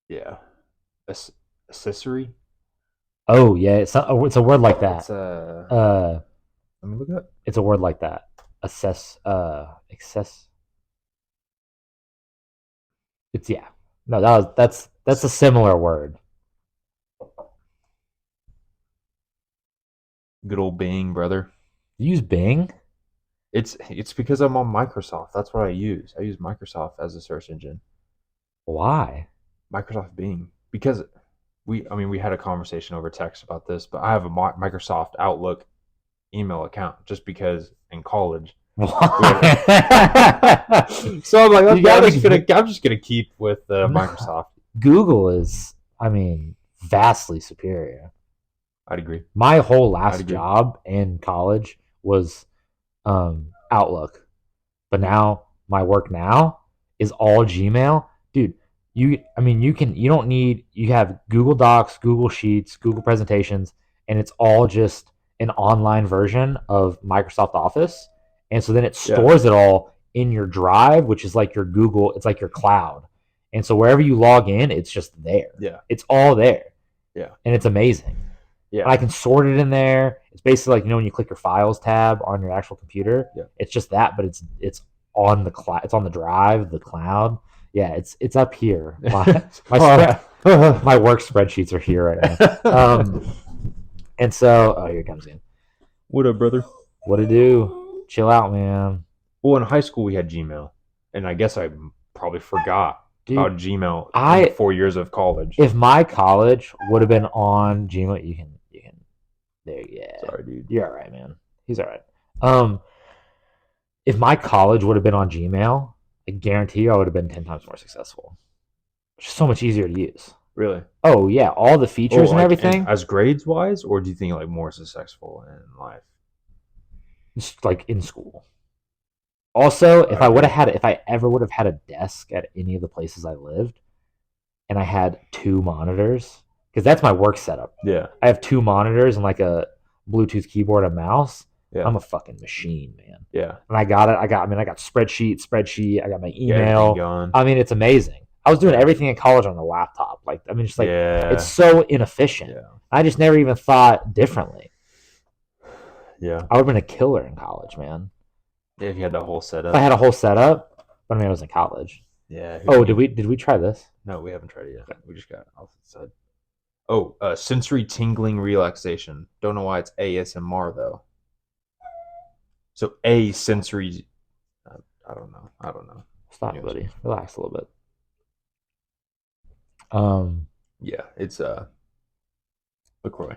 yeah. Accessory. Oh yeah, it's a word like It's that. Uh, let me look it up. it's a word like that. Assess. Access. It's yeah. No, that's a similar word. Good old Bing, brother. You use Bing? It's because I'm on Microsoft. That's what I use. I use Microsoft as a search engine. Why? Microsoft Bing because we had a conversation over text about this, but I have a Microsoft Outlook email account just because in college. Why? So I'm like, You okay, gotta I'm just gonna keep with Microsoft. Google is, I mean, vastly superior. I'd agree. My whole I'd last agree. job in college was Outlook, but now my work now is all Gmail, dude. You don't need, you have Google Docs, Google Sheets, Google Presentations, and it's all just an online version of Microsoft Office, and so then it Yeah. stores it all in your Drive, which is like your Google, it's like your cloud, and so wherever you log in, it's just there. Yeah. It's all there. Yeah. And it's amazing. Yeah. And I can sort it in there. It's basically like, when you click your files tab on your actual computer. Yeah. It's just that, but it's on the cloud. It's on the drive, the cloud. Yeah, it's up here. My work spreadsheets are here right now. And so, here it comes in. What up, brother? What to do? Chill out, man. Well, in high school we had Gmail, and I guess I probably forgot about Gmail in the 4 years of college. If my college would have been on Gmail, you can there. Yeah. Sorry, dude. You're all right, man. He's all right. If my college would have been on Gmail, I guarantee you I would have been 10 times more successful. It's just so much easier to use. Really? Oh yeah, all the features and everything. And as grades wise, or do you think like more successful in life? Just like in school. Also, if I ever would have had a desk at any of the places I lived, and I had 2 monitors, because that's my work setup. Yeah. I have 2 monitors and like a Bluetooth keyboard and mouse. Yeah. I'm a fucking machine, man. Yeah. And I got it. I got spreadsheet. I got my email. Going. I mean, it's amazing. I was doing everything in college on the laptop. Like, I mean, just like, it's so inefficient. Yeah. I just never even thought differently. Yeah. I would have been a killer in college, man. Yeah, if you had the whole setup. If I had a whole setup, but I mean, I was in college. Yeah. Oh, did we try this? No, we haven't tried it yet. Okay. We just got it off the side. Oh, sensory tingling relaxation. Don't know why it's ASMR though. So a sensory. I don't know. Stop, buddy. Relax a little bit. Yeah, it's LaCroix.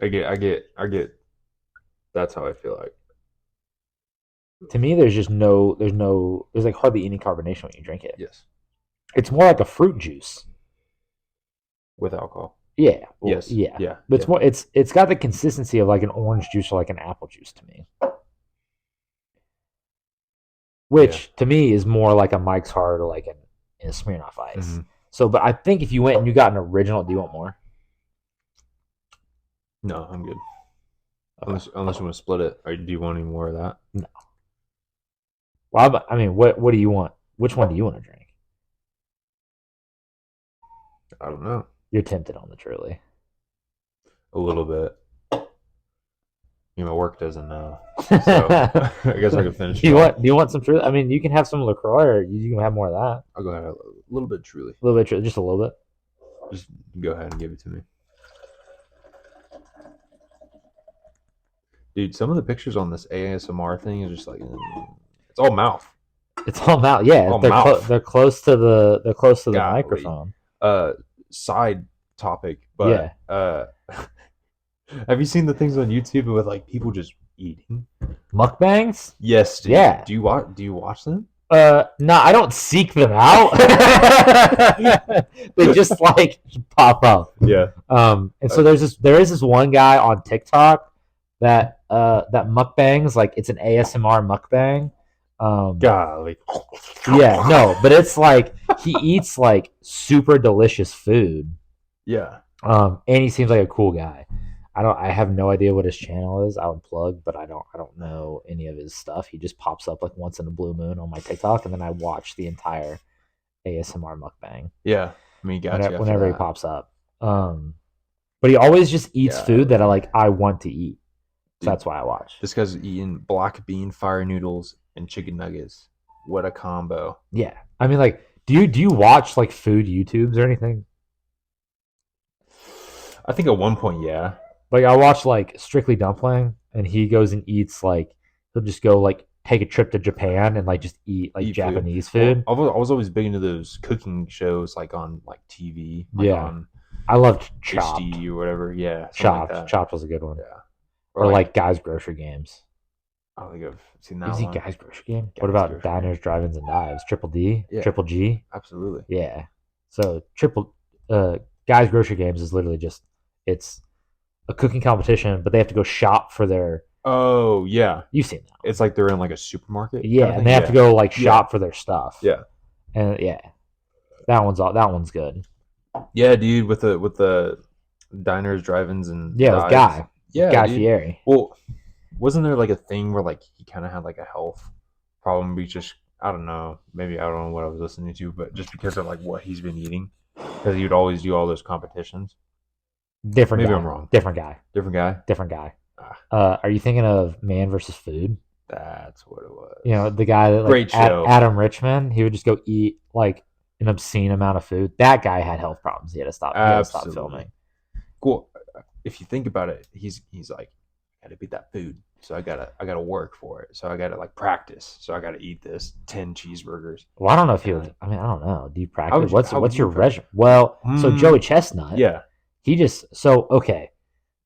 I get. That's how I feel like. To me, there's like hardly any carbonation when you drink it. Yes. It's more like a fruit juice. With alcohol. Yeah. Well, yes. Yeah. Yeah. But it's more. It's got the consistency of like an orange juice or like an apple juice to me. Which to me is more like a Mike's Hard or like a Smirnoff Ice. Mm-hmm. So, but I think if you went and you got an original, do you want more? No, I'm good. Unless you want to split it, or do you want any more of that? No. Well, I mean, what do you want? Which one do you want to drink? I don't know. You're tempted on the Truly. A little bit. You know, my work doesn't know. So I guess I can finish. Do you want some Truly? I mean, you can have some LaCroix, or you can have more of that. I'll go ahead. A little bit Truly. A little bit, just a little bit. Just go ahead and give it to me. Dude, some of the pictures on this ASMR thing is just like it's all mouth. It's all mouth. Yeah, all they're close to the microphone. Side topic, but yeah. Have you seen the things on YouTube with like people just eating mukbangs? Yes, dude. Yeah. Do you watch them? No, I don't seek them out. They just like pop up. Yeah. And so there is this one guy on TikTok that mukbangs, like it's an ASMR mukbang. Golly. Yeah, no, but it's like he eats like super delicious food. Yeah. And he seems like a cool guy. I have no idea what his channel is. I would plug, but I don't know any of his stuff. He just pops up like once in a blue moon on my TikTok, and then I watch the entire ASMR mukbang Yeah, I mean, got you after whenever he that. pops up. But he always just eats food that Golly. I want to eat. So Dude, that's why I watch. this guy's eating black bean fire noodles and chicken nuggets. What a combo. Yeah. I mean, like, do you watch like food YouTubes or anything? I think at one point, yeah. Like I watch like Strictly Dumpling, and he goes and eats like he'll just go like take a trip to Japan and like just eat like Eat food. Japanese Well, food. I was always big into those cooking shows, like on like TV, like Yeah, on I loved Chopped. HD or whatever. Yeah, something like Chopped. that. Chopped was a good one. Yeah, or Or like like Guys Grocery Games. I don't think I've seen You that see one. Guys Grocery Game? What Guys, about grocery game. Diners, Drive-ins, and Dives? Triple D, Yeah, Triple G. absolutely. Yeah. So uh, Guys Grocery Games is literally just it's a cooking competition, but they have to go shop for their. Oh yeah, You've seen that one. it's like they're in like a supermarket kind Yeah, of and thing. they have to Yeah, go like yeah, shop for their stuff. yeah, And yeah, that one's good. yeah, dude. With the diners, drive-ins, and Yeah, with dives. Yeah, Guy dude. Fieri. Well, wasn't there like a thing where like he kind of had like a health problem? We just I don't know. Maybe I don't know what I was listening to, but just because of like what he's been eating, because he would always do all those competitions. Different Maybe I'm guy. wrong. Different guy. Different guy. Different guy. Ah, Are you thinking of Man versus Food? that's what it You know, was. the guy that like Great show. Adam Richman, he would just go eat like an obscene amount of food. That guy had health problems. He had to stop. He had to stop Absolutely. filming. Cool. If you think about it, he's like, I gotta beat that food. So I gotta work for it. So I gotta like practice. So I gotta eat this 10 cheeseburgers. Well, I don't know if he And would. I mean, I don't know. Do you how practice? would you What's how would what's you your practice? regimen? Well, so Joey Mm, Chestnut, yeah. he just so okay.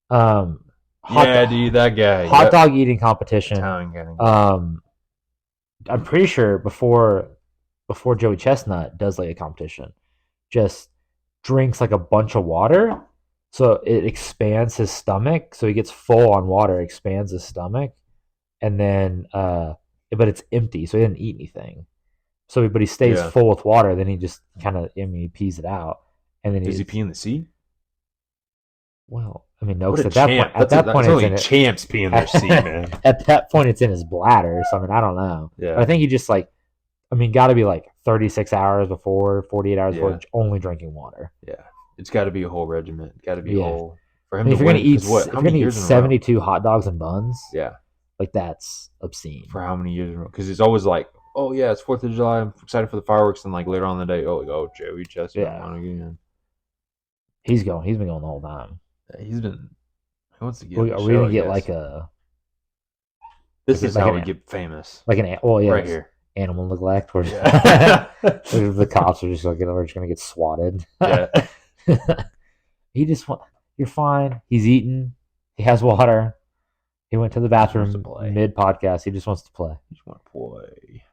Um, hot Yeah, dude, that guy. hot Yep. dog eating competition. Italian guy. Um, I'm pretty sure before Joey Chestnut does like a competition, just drinks like a bunch of water, so it expands his stomach, so he gets full on water, expands his stomach, and then but it's empty, so he didn't eat anything. So, but he stays Yeah. full with water. Then he just kind of, I mean, he pees it out, and then Does he he's pee in the sea? well, I mean, no, What a because champ. at that point That's it's only in it. champs pee in their sea, man. At that point, it's in his bladder. So I mean, I don't know, but I Yeah. think he just like, I mean, got to be like 36 hours before, 48 hours Yeah. before, only drinking water. Yeah. It's gotta be a whole regiment. Gotta be a Yeah, whole for I him mean, to win. Because what? if How you're many gonna eat years in a row? 72 hot dogs and buns, Yeah. like that's obscene. For how many years in a row? Because it's always like, oh yeah, it's 4th of July. I'm excited for the fireworks, and like later on in the day, oh, like, oh, Joey Chestnut Yeah, won again. he's going. He's been going the whole time. Yeah, he wants to get on the Are we show, gonna I get guess. This is like how we an get famous, like an well yeah right here. animal neglect where Yeah. the cops are just like we're just gonna get swatted. Yeah. He just want you're fine. He's eating. He has water. He went to the He just wants to bathroom play. mid podcast. He just wants to play. He just want to play.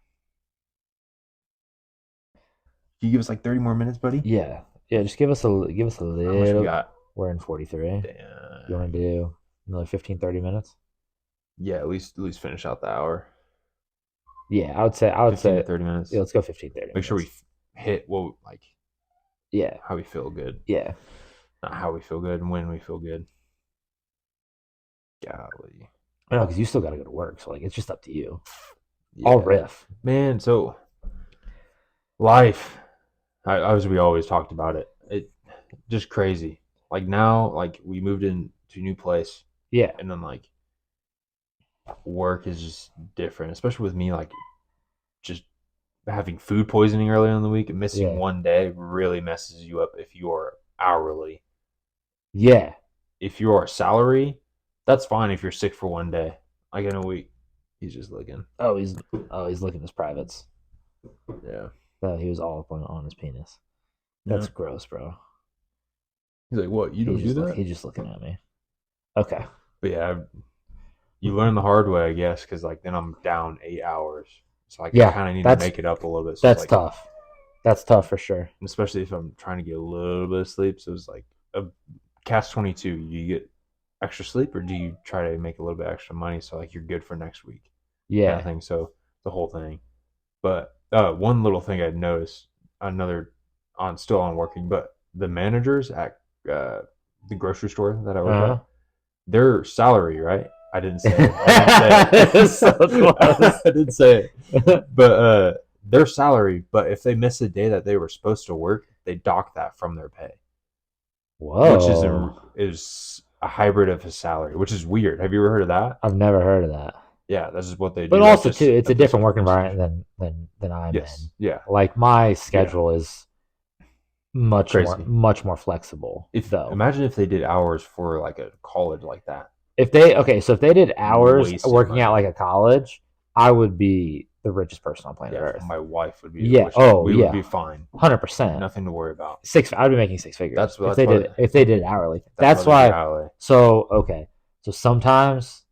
Can you give us like 30 more minutes, buddy? Yeah, yeah. Just give us a How much we little. got? We're in 43. You Damn. want to do another 15, 30 minutes? Yeah, at least finish out the hour. Yeah, I would 15 to say 30 minutes. yeah, let's go 15, 30 Make sure we minutes. hit what like Yeah, how we feel good, yeah. not how we feel good and when we feel good. Golly. I know because you still got to go to work, so like it's just up to you. Yeah. I'll riff. Man, so life, as we always talked about it just crazy. Like now, like we moved into a new place, Yeah, and then like work is just different, especially with me like just having food poisoning earlier in the week and missing yeah, one day really messes you up if you are hourly. yeah. If you are salary, that's fine if you're sick for one day. Like in a week, he's just looking. Oh, he's looking at his privates. Yeah. He was all up on his penis. Yeah. That's gross, bro. He's like, what? You don't do that? He's just looking at me. Okay. But yeah, you learn the hard way, I guess, because like then I'm down 8 hours. So like I Yeah, kind of need to make it up a little bit. So it's that's like, tough. That's tough for sure. especially if I'm trying to get a little bit of sleep. So it's like a catch 22. You get extra sleep, or do you try to make a little bit extra money so like you're good for next week, kind of Yeah. thing. So the whole thing. But one little thing I'd noticed, another on still on working, but the managers at uh, the grocery store that I work Uh-huh. at, their salary, right? I didn't say it. I didn't say So it. close. I didn't say it. But their salary, but if they miss a day that they were supposed to work, they dock that from their pay, which Whoa. is a hybrid of his salary, which is weird. Have you ever heard of that? I've never heard of that. Yeah, that's just what they But do. Like also too, just it's a a piece different of work postage. environment than I'm Yes. in. Yeah. Like my Yeah. schedule is Crazy. much more flexible If though. imagine if they did hours for like a college like that. If they okay, so if they did hours Wasted working at money. like a college, I would be the richest person on planet Yeah, Earth. my wife would be, Yeah. which Oh we would yeah. be fine. 100%. Nothing to worry about. I'd be making six figures That's if that's why they did it hourly. that's why That's they do why. hourly. So okay. So sometimes,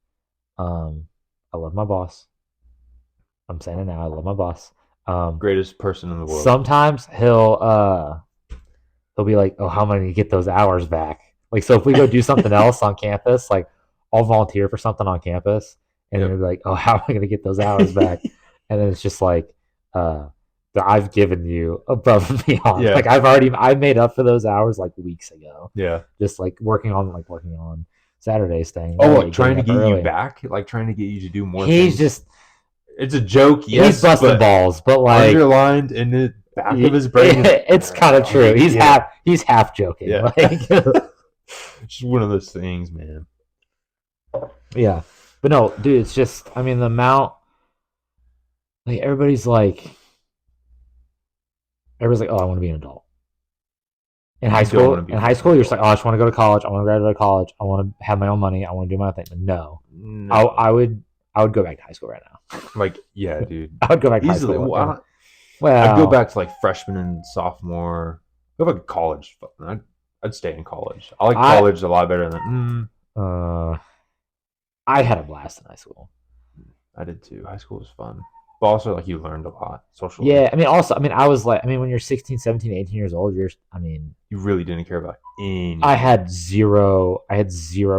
I love my boss. I'm saying it now. I love my boss. Greatest person in the world. Sometimes he'll be like, "Oh, how am I gonna get those hours back?" Like, so if we go do something else on campus, like I'll volunteer for something on campus, and then Yep. he'll be like, "Oh, how am I gonna get those hours back?" And then it's just like, that I've given you above and beyond. Yeah. Like I made up for those hours like weeks ago. Yeah. Just like working on Saturdays thing. Oh, Right, like trying to getting get up you early. back, like trying to get you to do more He's things. just It's a joke, he's yes, busting but balls, but like underlined in the back of his brain is it's kind of true. He's half joking. Yeah. Like It's just one of those things, man. yeah. But no, dude, it's just I mean the amount like everybody's like, oh, I want to be an adult. In high You don't want to school, be in an high school, you're just adult. like, oh, I just want to go to college. I want to graduate college. I want to have my own money. I want to do my own thing. But no, No. I would go back to high school right now. Like, yeah, dude. I would go back to Easily. high school. Well, I'd go Well, back to like freshman and sophomore. Go back to college. I'd stay in college. I like I college a lot better than. I had a blast in high school. I did too. High school was fun. But also, like, you learned a lot socially. Yeah, I mean, also, I mean, I was like, I mean, when you're 16, 17, 18 years old, I mean, You really didn't care about anything. I had zero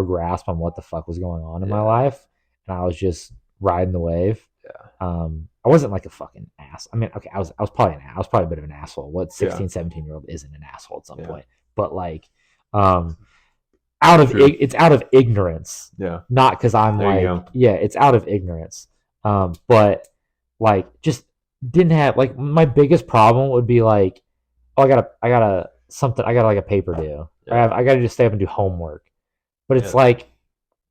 grasp on what the fuck was going on in my Yeah. life, and I was just riding the wave. Yeah. I wasn't like a fucking ass. I mean, okay, I was probably a bit of an asshole. What 16, 17-year-old isn't an asshole at some Yeah. point? But like, True. It's out of ignorance, Yeah. not because I'm There you like, go. yeah, it's out of ignorance. But like, just didn't have like my biggest problem would be like, oh, I got like a paper due. Yeah. I gotta just stay up and do homework. But it's Yeah. like,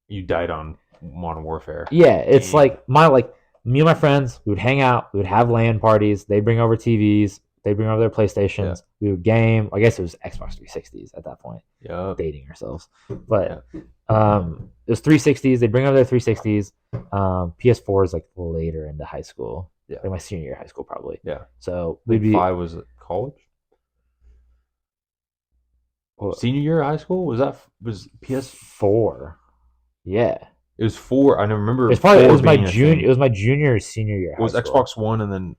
You died on Modern Warfare. yeah, it's Yeah. like me and my friends, we would hang out, we would have LAN parties, they'd bring over TVs, they'd bring over their PlayStations, we would game. I guess it was Xbox 360s at that point. Yeah. Dating ourselves. But it was 360s, they'd bring over their 360s. PS4 is like later into high school. Yeah. Like my senior year of high school probably. Yeah. So we'd be 5 was it college? Senior year of high school? Was PS4. Yeah. It was 4. I remember It was my junior or senior year. It was Xbox One and then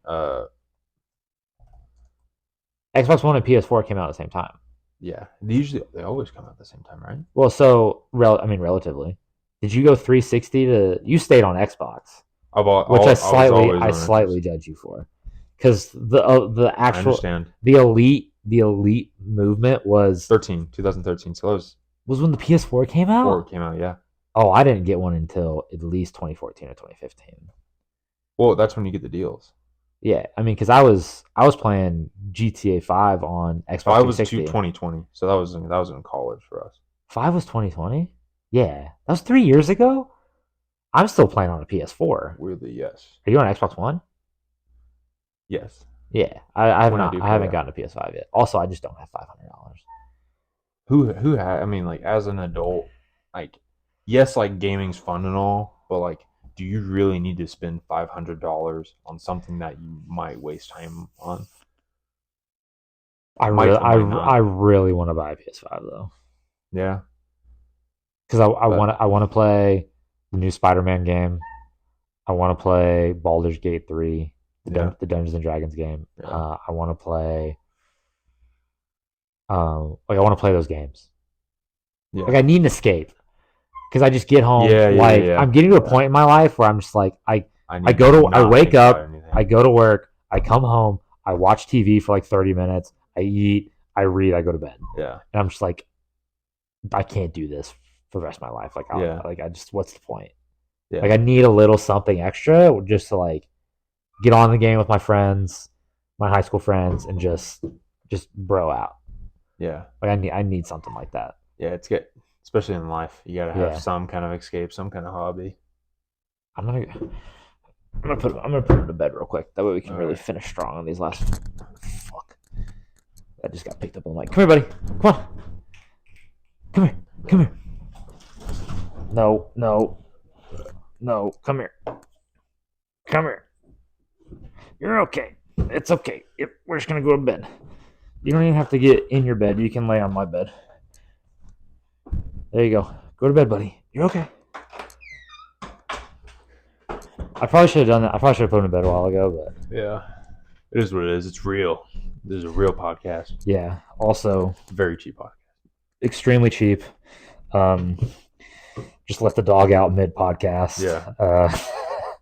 Xbox One and PS4 came out at the same time. Yeah. They always come out at the same time, right? Well, so relatively. Did you go 360 to you stayed on Xbox? I slightly judge you for. Cuz the actual the elite movement was 2013. So that was when the PS4 came out? 4 came out, yeah. Oh, I didn't get one until at least 2014 or 2015. Well, that's when you get the deals. Yeah, I mean, because I was playing GTA 5 on Xbox 5 was 360. 2020, so that was in college for us. 5 was 2020. Yeah, that was 3 years ago. I'm still playing on a PS4. Weirdly, yes. Are you on Xbox One? Yes. Yeah, I haven't gotten a PS5 yet. Also, I just don't have $500. Who had? I mean, like as an adult, like yes, like gaming's fun and all, but like, do you really need to spend $500 on something that you might waste time on? I really want to buy a PS5 though. Yeah, because I want to play the new Spider-Man game. I want to play Baldur's Gate 3, the Dungeons and Dragons game. Yeah. I want to play. I want to play those games. Yeah. Like I need an escape because I just get home. I'm getting to a point in my life where I'm just like I wake up, I go to work, I come home, I watch TV for like 30 minutes, I eat, I read, I go to bed. Yeah. And I'm just like, I can't do this for the rest of my life. Like, Yeah. I just, what's the point? Yeah. Like, I need a little something extra just to like get on the game with my friends, my high school friends, and just bro out. Yeah. Like, I need something like that. Yeah. It's good, especially in life. You got to have Yeah. some kind of escape, some kind of hobby. I'm gonna put him to bed real quick. That way we can really Alright. finish strong on these last. Fuck. That just got picked up on the mic. Come here, buddy. Come on. Come here. Come here. No, no, no. Come here. Come here. You're okay. It's okay. Yep, we're just gonna go to bed. You don't even have to get in your bed. You can lay on my bed. There you go. Go to bed, buddy. You're okay. I probably should have done that. I probably should have put him in bed a while ago, but Yeah. It is what it is. It's real. This is a real podcast. yeah. Also, Very cheap podcast. extremely cheap. Just let the dog out mid podcast. Yeah. I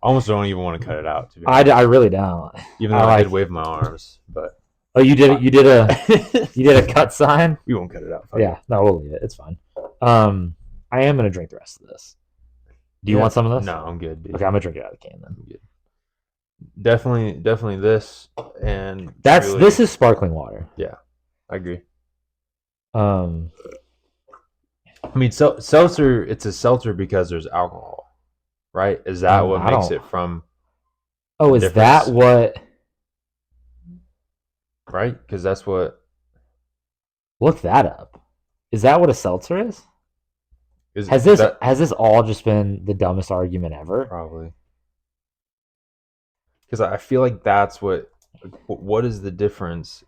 Almost don't even want to cut it out. To be honest. I really don't. Even though I did wave my arms, but Oh, you did a cut sign. we won't cut it out. Yeah, no, we'll leave it. It's fine. I am gonna drink the rest of this. Do you want some of this? No, I'm good. Dude. Okay, I'm gonna drink it out of the can then. I'm good. Definitely this and This is sparkling water. Yeah, I agree. I mean, seltzer. It's a seltzer because there's alcohol, right? Is that what makes it from? Oh, is that what? Right, because that's what. Look that up. Is that what a seltzer is? Has this all just been the dumbest argument ever? Probably. Because I feel like that's what. What is the difference?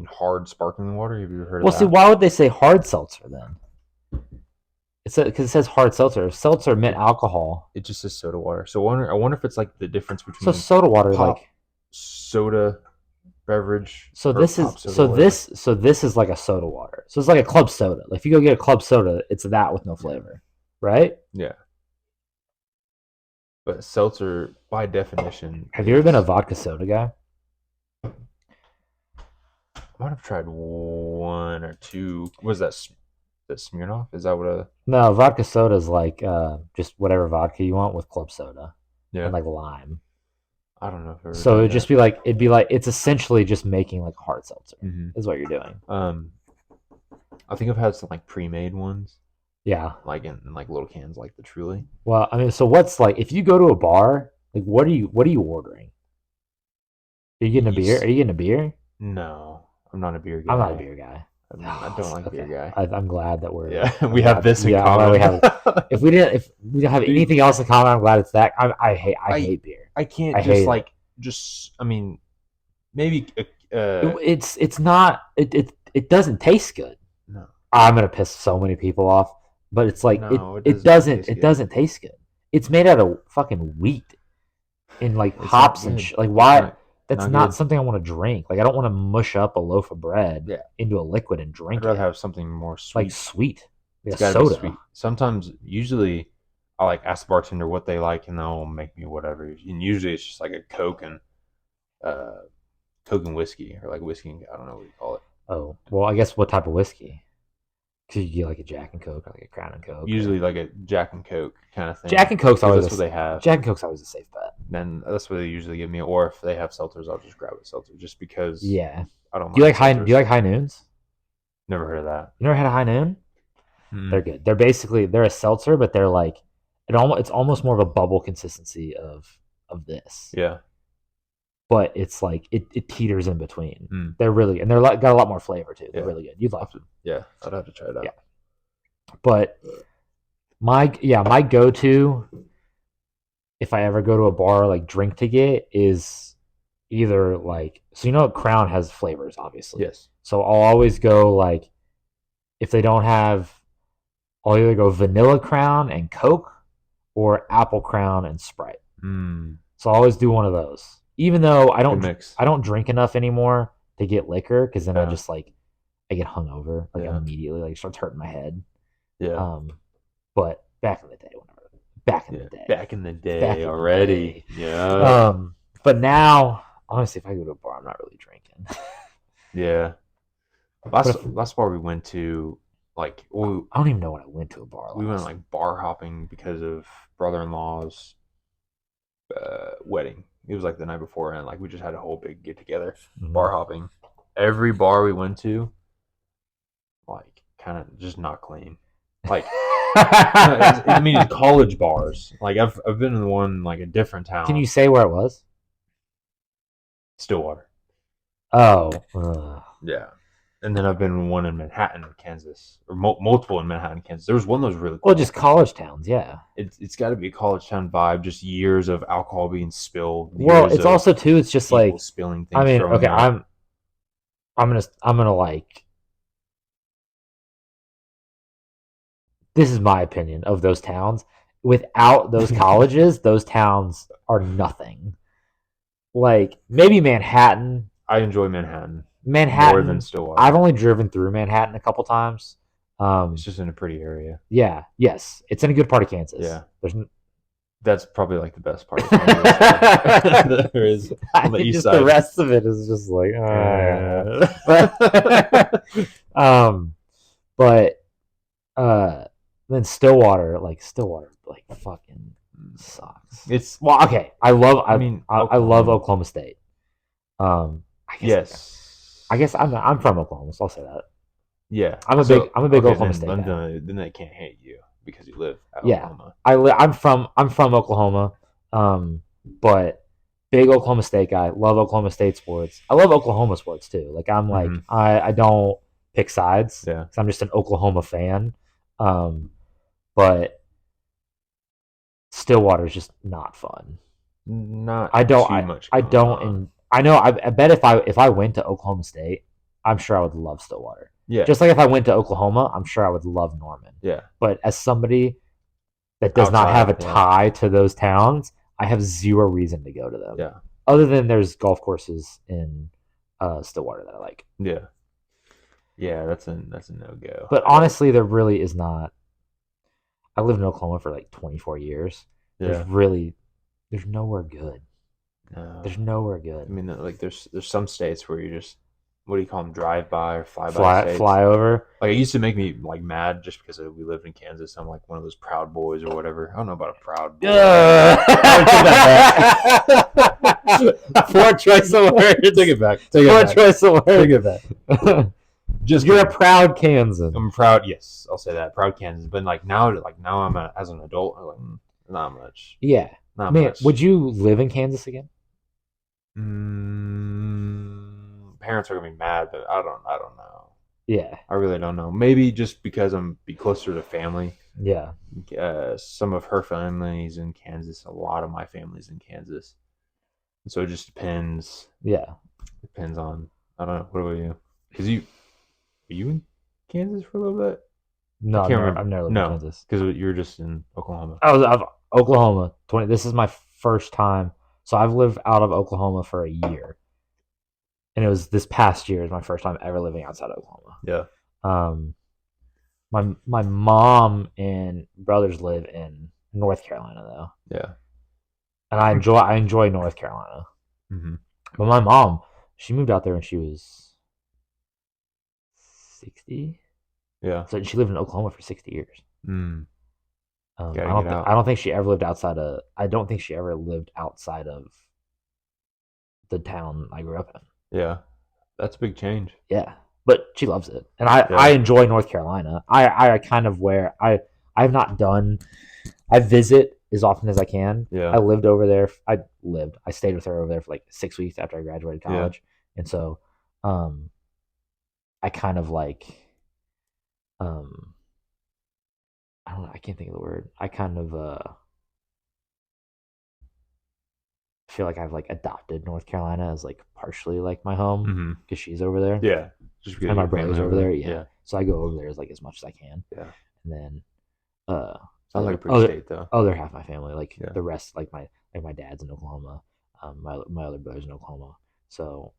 Hard sparkling water. Have you ever heard of that? Well, see, why would they say hard seltzer then? Because it says hard seltzer. If seltzer meant alcohol, it just says soda water. So I wonder if it's like the difference between. So soda water, soda beverage. So this is like a soda water. So it's like a club soda. Like if you go get a club soda, it's that with no flavor, right? Yeah. But seltzer, by definition. Have you ever been a vodka soda guy? I might have tried one or two. Was that Smirnoff? Is that what a? No, vodka soda is like just whatever vodka you want with club soda. Yeah. And like lime. I don't know if so it'd be like it's essentially just making like hard seltzer is what you're doing. I think I've had some like pre-made ones. Yeah. Like in like little cans, like the Truly. Well, I mean, so what's like if you go to a bar, like what are you ordering? Are you getting a beer? Are you getting a beer? No, I'm not a beer guy. I'm not a beer guy. I don't like beer guy. I'm glad that we're we have this in common. If we don't have anything else in common, I'm glad it's that. I hate beer. I can't maybe it's not it doesn't taste good. No. I'm gonna piss so many people off, but it's like it doesn't taste good. It's made out of fucking wheat and like hops and like why. That's not something I want to drink. Like I don't want to mush up a loaf of bread into a liquid and drink it. I'd rather have something more sweet. Like sweet. It's gotta be sweet. Sometimes, usually, I like ask the bartender what they like, and they'll make me whatever. And usually, it's just like a Coke and whiskey, or like whiskey and I don't know what you call it. Oh well, I guess what type of whiskey? Could you get like a Jack and Coke or like a Crown and Coke? Usually like a Jack and Coke kind of thing. Jack and Coke's always that's what they have. Jack and Coke's always a safe bet. Then that's what they usually give me. Or if they have seltzers, I'll just grab a seltzer just because. Yeah. I don't. Do you like high noons? Never heard of that. You never had a high noon? They're good. They're a seltzer, but they're like it's almost more of a bubble consistency of this. Yeah. But it's like it teeters in between. They're really and they're got a lot more flavor too. They're really good. You'd like them. Yeah, I'd have to try it out. Yeah. But my go-to if I ever go to a bar like drink to get is either like Crown has flavors obviously. Yes. So I'll always go like if they don't have I'll either go vanilla Crown and Coke or apple Crown and Sprite. So I always do one of those. Even though I don't drink enough anymore to get liquor because then I just like I get hungover immediately, like it starts hurting my head. Yeah. But back in the day, Back in the day already. Yeah. But now, honestly, if I go to a bar, I'm not really drinking. Yeah. Last bar we went to, Like I don't even know when I went to a bar we went last. like bar hopping because of brother-in-law's wedding. It was like the night before, and like we just had a whole big get together, bar hopping. Every bar we went to, like, kind of just not clean. Like, no, I mean, it's college bars. Like, I've been in one like a different Can you town, say where it was? Stillwater. Oh, Yeah. And then I've been in one in Manhattan, Kansas, or multiple in Manhattan, Kansas. There was one that was really well, cool. just college towns, yeah. It's got to be a college town vibe. Just years of alcohol being spilled, Well, years it's of also too. It's just people like, spilling I things, mean, throwing okay, it up. I'm gonna like. This is my opinion of those towns. Without those colleges, those towns are nothing. Like maybe Manhattan. I enjoy Manhattan more than Manhattan. I've Stillwater. only driven through Manhattan a couple times. It's just in a pretty area. Yeah, yes, it's in a good part of Kansas. Yeah, that's probably like the best part of Kansas. There is on the east just the side. rest of it is just like, Uh, but, but then Stillwater, like fucking sucks. it's. Well, okay, I mean, I love Oklahoma. Oklahoma State. I guess Yes. I'm from Oklahoma, so I'll say that. Yeah. I'm So a big okay, Oklahoma State guy. then they can't hate you because you live at Yeah, Oklahoma. I'm from Oklahoma, but big Oklahoma State guy. Love Oklahoma State sports. I love Oklahoma sports too. Like Mm-hmm. I don't pick sides Yeah. because I'm just an Oklahoma fan. But Stillwater is just not fun. Not I don't too much I going don't on. and I know I bet if I went to Oklahoma State, I'm sure I would love Stillwater. Yeah. Just like if I went to Oklahoma, I'm sure I would love Norman. Yeah. But as somebody that does not have a Outside. Yeah. tie to those towns, I have zero reason to go to them. Yeah. Other than there's golf courses in Stillwater that I like. Yeah. Yeah. That's a no go. But honestly, there really is not. I lived in Oklahoma for like 24 years. Yeah. There's nowhere good. No. There's nowhere I good. mean, like there's some states where you just, what do you call them, drive by or fly by states. Fly over. Like it used to make me like mad just because we lived in Kansas. I'm like one of those proud boys or whatever. I don't know about a proud boy. Poor choice of words. Take it back. Poor choice of Take words. it back. Just You're a kidding. proud Kansan. I'm proud. Yes, I'll say that. Proud Kansas. But like now as an adult, I'm like not much. Yeah. Not Man, much. would you live in Kansas again? Parents are gonna be mad, but I don't know. Yeah. I really don't know. Maybe just because I'm be closer to family. Yeah. Some of her family's in Kansas. A lot of my family's in Kansas. And so it just depends. Yeah. Depends on. I don't know. What about you? Because were you in Kansas for a little bit? No, I can't remember. I've never lived in Kansas. Because you were just in Oklahoma. I've Oklahoma. This is my first time. So I've lived out of Oklahoma for a year, and it was this past year is my first time ever living outside of Oklahoma. Yeah. My mom and brothers live in North Carolina though. Yeah. And I enjoy North Carolina. Mm-hmm. But my mom, she moved out there when she was 60. Yeah. So she lived in Oklahoma for 60 years. Mm. I don't think she ever lived outside of. I don't think she ever lived outside of the town I grew up in. Yeah. That's a big change. Yeah, but she loves it, and I enjoy North Carolina. I kind of where I've not done. I visit as often as I can. Yeah. I lived over there. I stayed with her over there for like 6 weeks after I graduated college, and so, I kind of like, I don't know. I can't think of the word. I kind of feel like I've like adopted North Carolina as like partially like my home because she's over there. Yeah. Just because and my brother's over there. Yeah. So I go over there as much as I can. Yeah. And then sounds like a pretty state though. Other half of my family, like the rest, like my dad's in Oklahoma. My other brother's in Oklahoma. So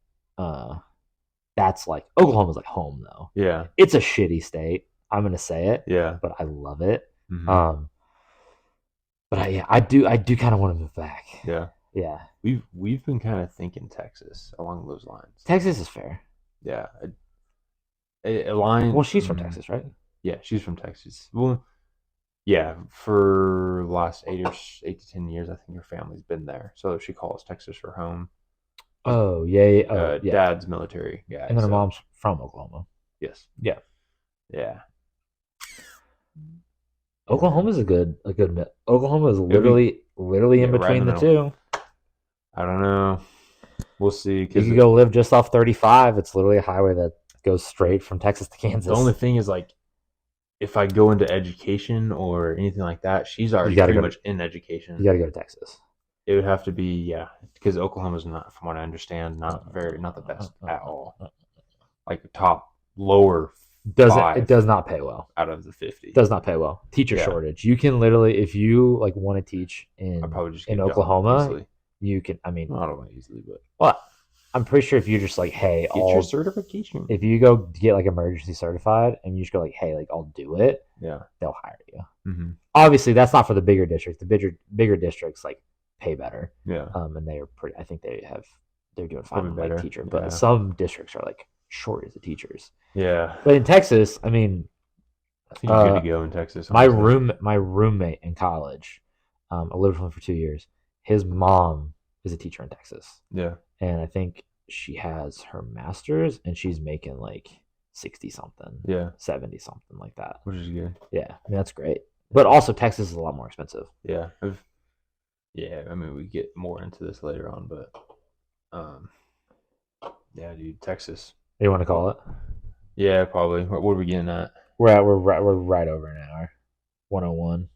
that's like Oklahoma's like home though. Yeah. It's a shitty state. I'm gonna say it. Yeah. But I love it. Mm-hmm. But I do kind of want to move back. Yeah. Yeah. We've been kind of thinking Texas along those lines. Texas is fair. Yeah. It aligns. Well, she's from Texas, right? Yeah, she's from Texas. Well, yeah, for the last 8 to 10 years, I think her family's been there. So she calls Texas her home. Oh yeah, yeah. Oh yeah. Dad's military guy. And then her So mom's from Oklahoma. yes, Yeah. yeah, yeah, man. Oklahoma's a good. Oklahoma is It'll be literally in right in the between the middle. two. I don't know. We'll see. You Because could go live just off 35. It's literally a highway that goes straight from Texas to the only Kansas. thing is like if I go into education or anything like that, she's You already gotta pretty go to much in education. you gotta go to Texas. It would have to be because Oklahoma's not, from what I understand, not the best at all. Like top lower It five does not pay well. out of the 50. Does not pay well. Teacher Yeah, shortage. You can literally, if you like want to teach I'd probably just in get a job Oklahoma, easily. you can. I mean, Not all that easily, but well, I'm pretty sure if you're just like, hey, get your certification. if you go get like emergency certified and you just go like, hey, like I'll do it, Yeah. they'll hire you. Mm-hmm. Obviously, that's not for the bigger districts. The bigger districts like pay better. Yeah. And they are pretty. I think they're doing fine Probably with better. like teacher, Yeah. but some districts are like shortage of teachers. Yeah. But in Texas, I mean, I think you're good to go in Texas. my Honestly. my roommate in college, I lived with him for 2 years. His mom is a teacher in Texas, Yeah. and I think she has her master's, and she's making like 60 something, Yeah. 70 something like that. Which is good. Yeah, I mean that's great. But also Texas is a lot more expensive. Yeah. Yeah. I mean, we get more into this later on, but yeah, dude, Texas. What do you want to call it? Yeah, probably. What are we getting at? We're right over an hour. 101.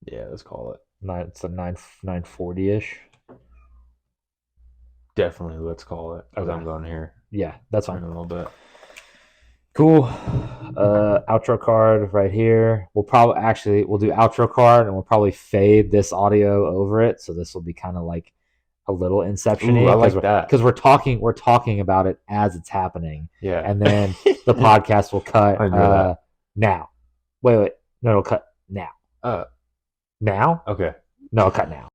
Yeah, let's call it. It's a 940 ish. Definitely, let's call it. Because Okay. I'm going here Yeah, that's in fine. a little bit. Cool. Outro card right here. We'll do outro card and we'll probably fade this audio over it. So this will be kind of like a little inception-y. Ooh, I like that. Because we're talking about it as it's happening. Yeah. And then the podcast will cut I know that. now. Wait. No, it'll cut now. Uh, Now? okay. No, it'll cut now.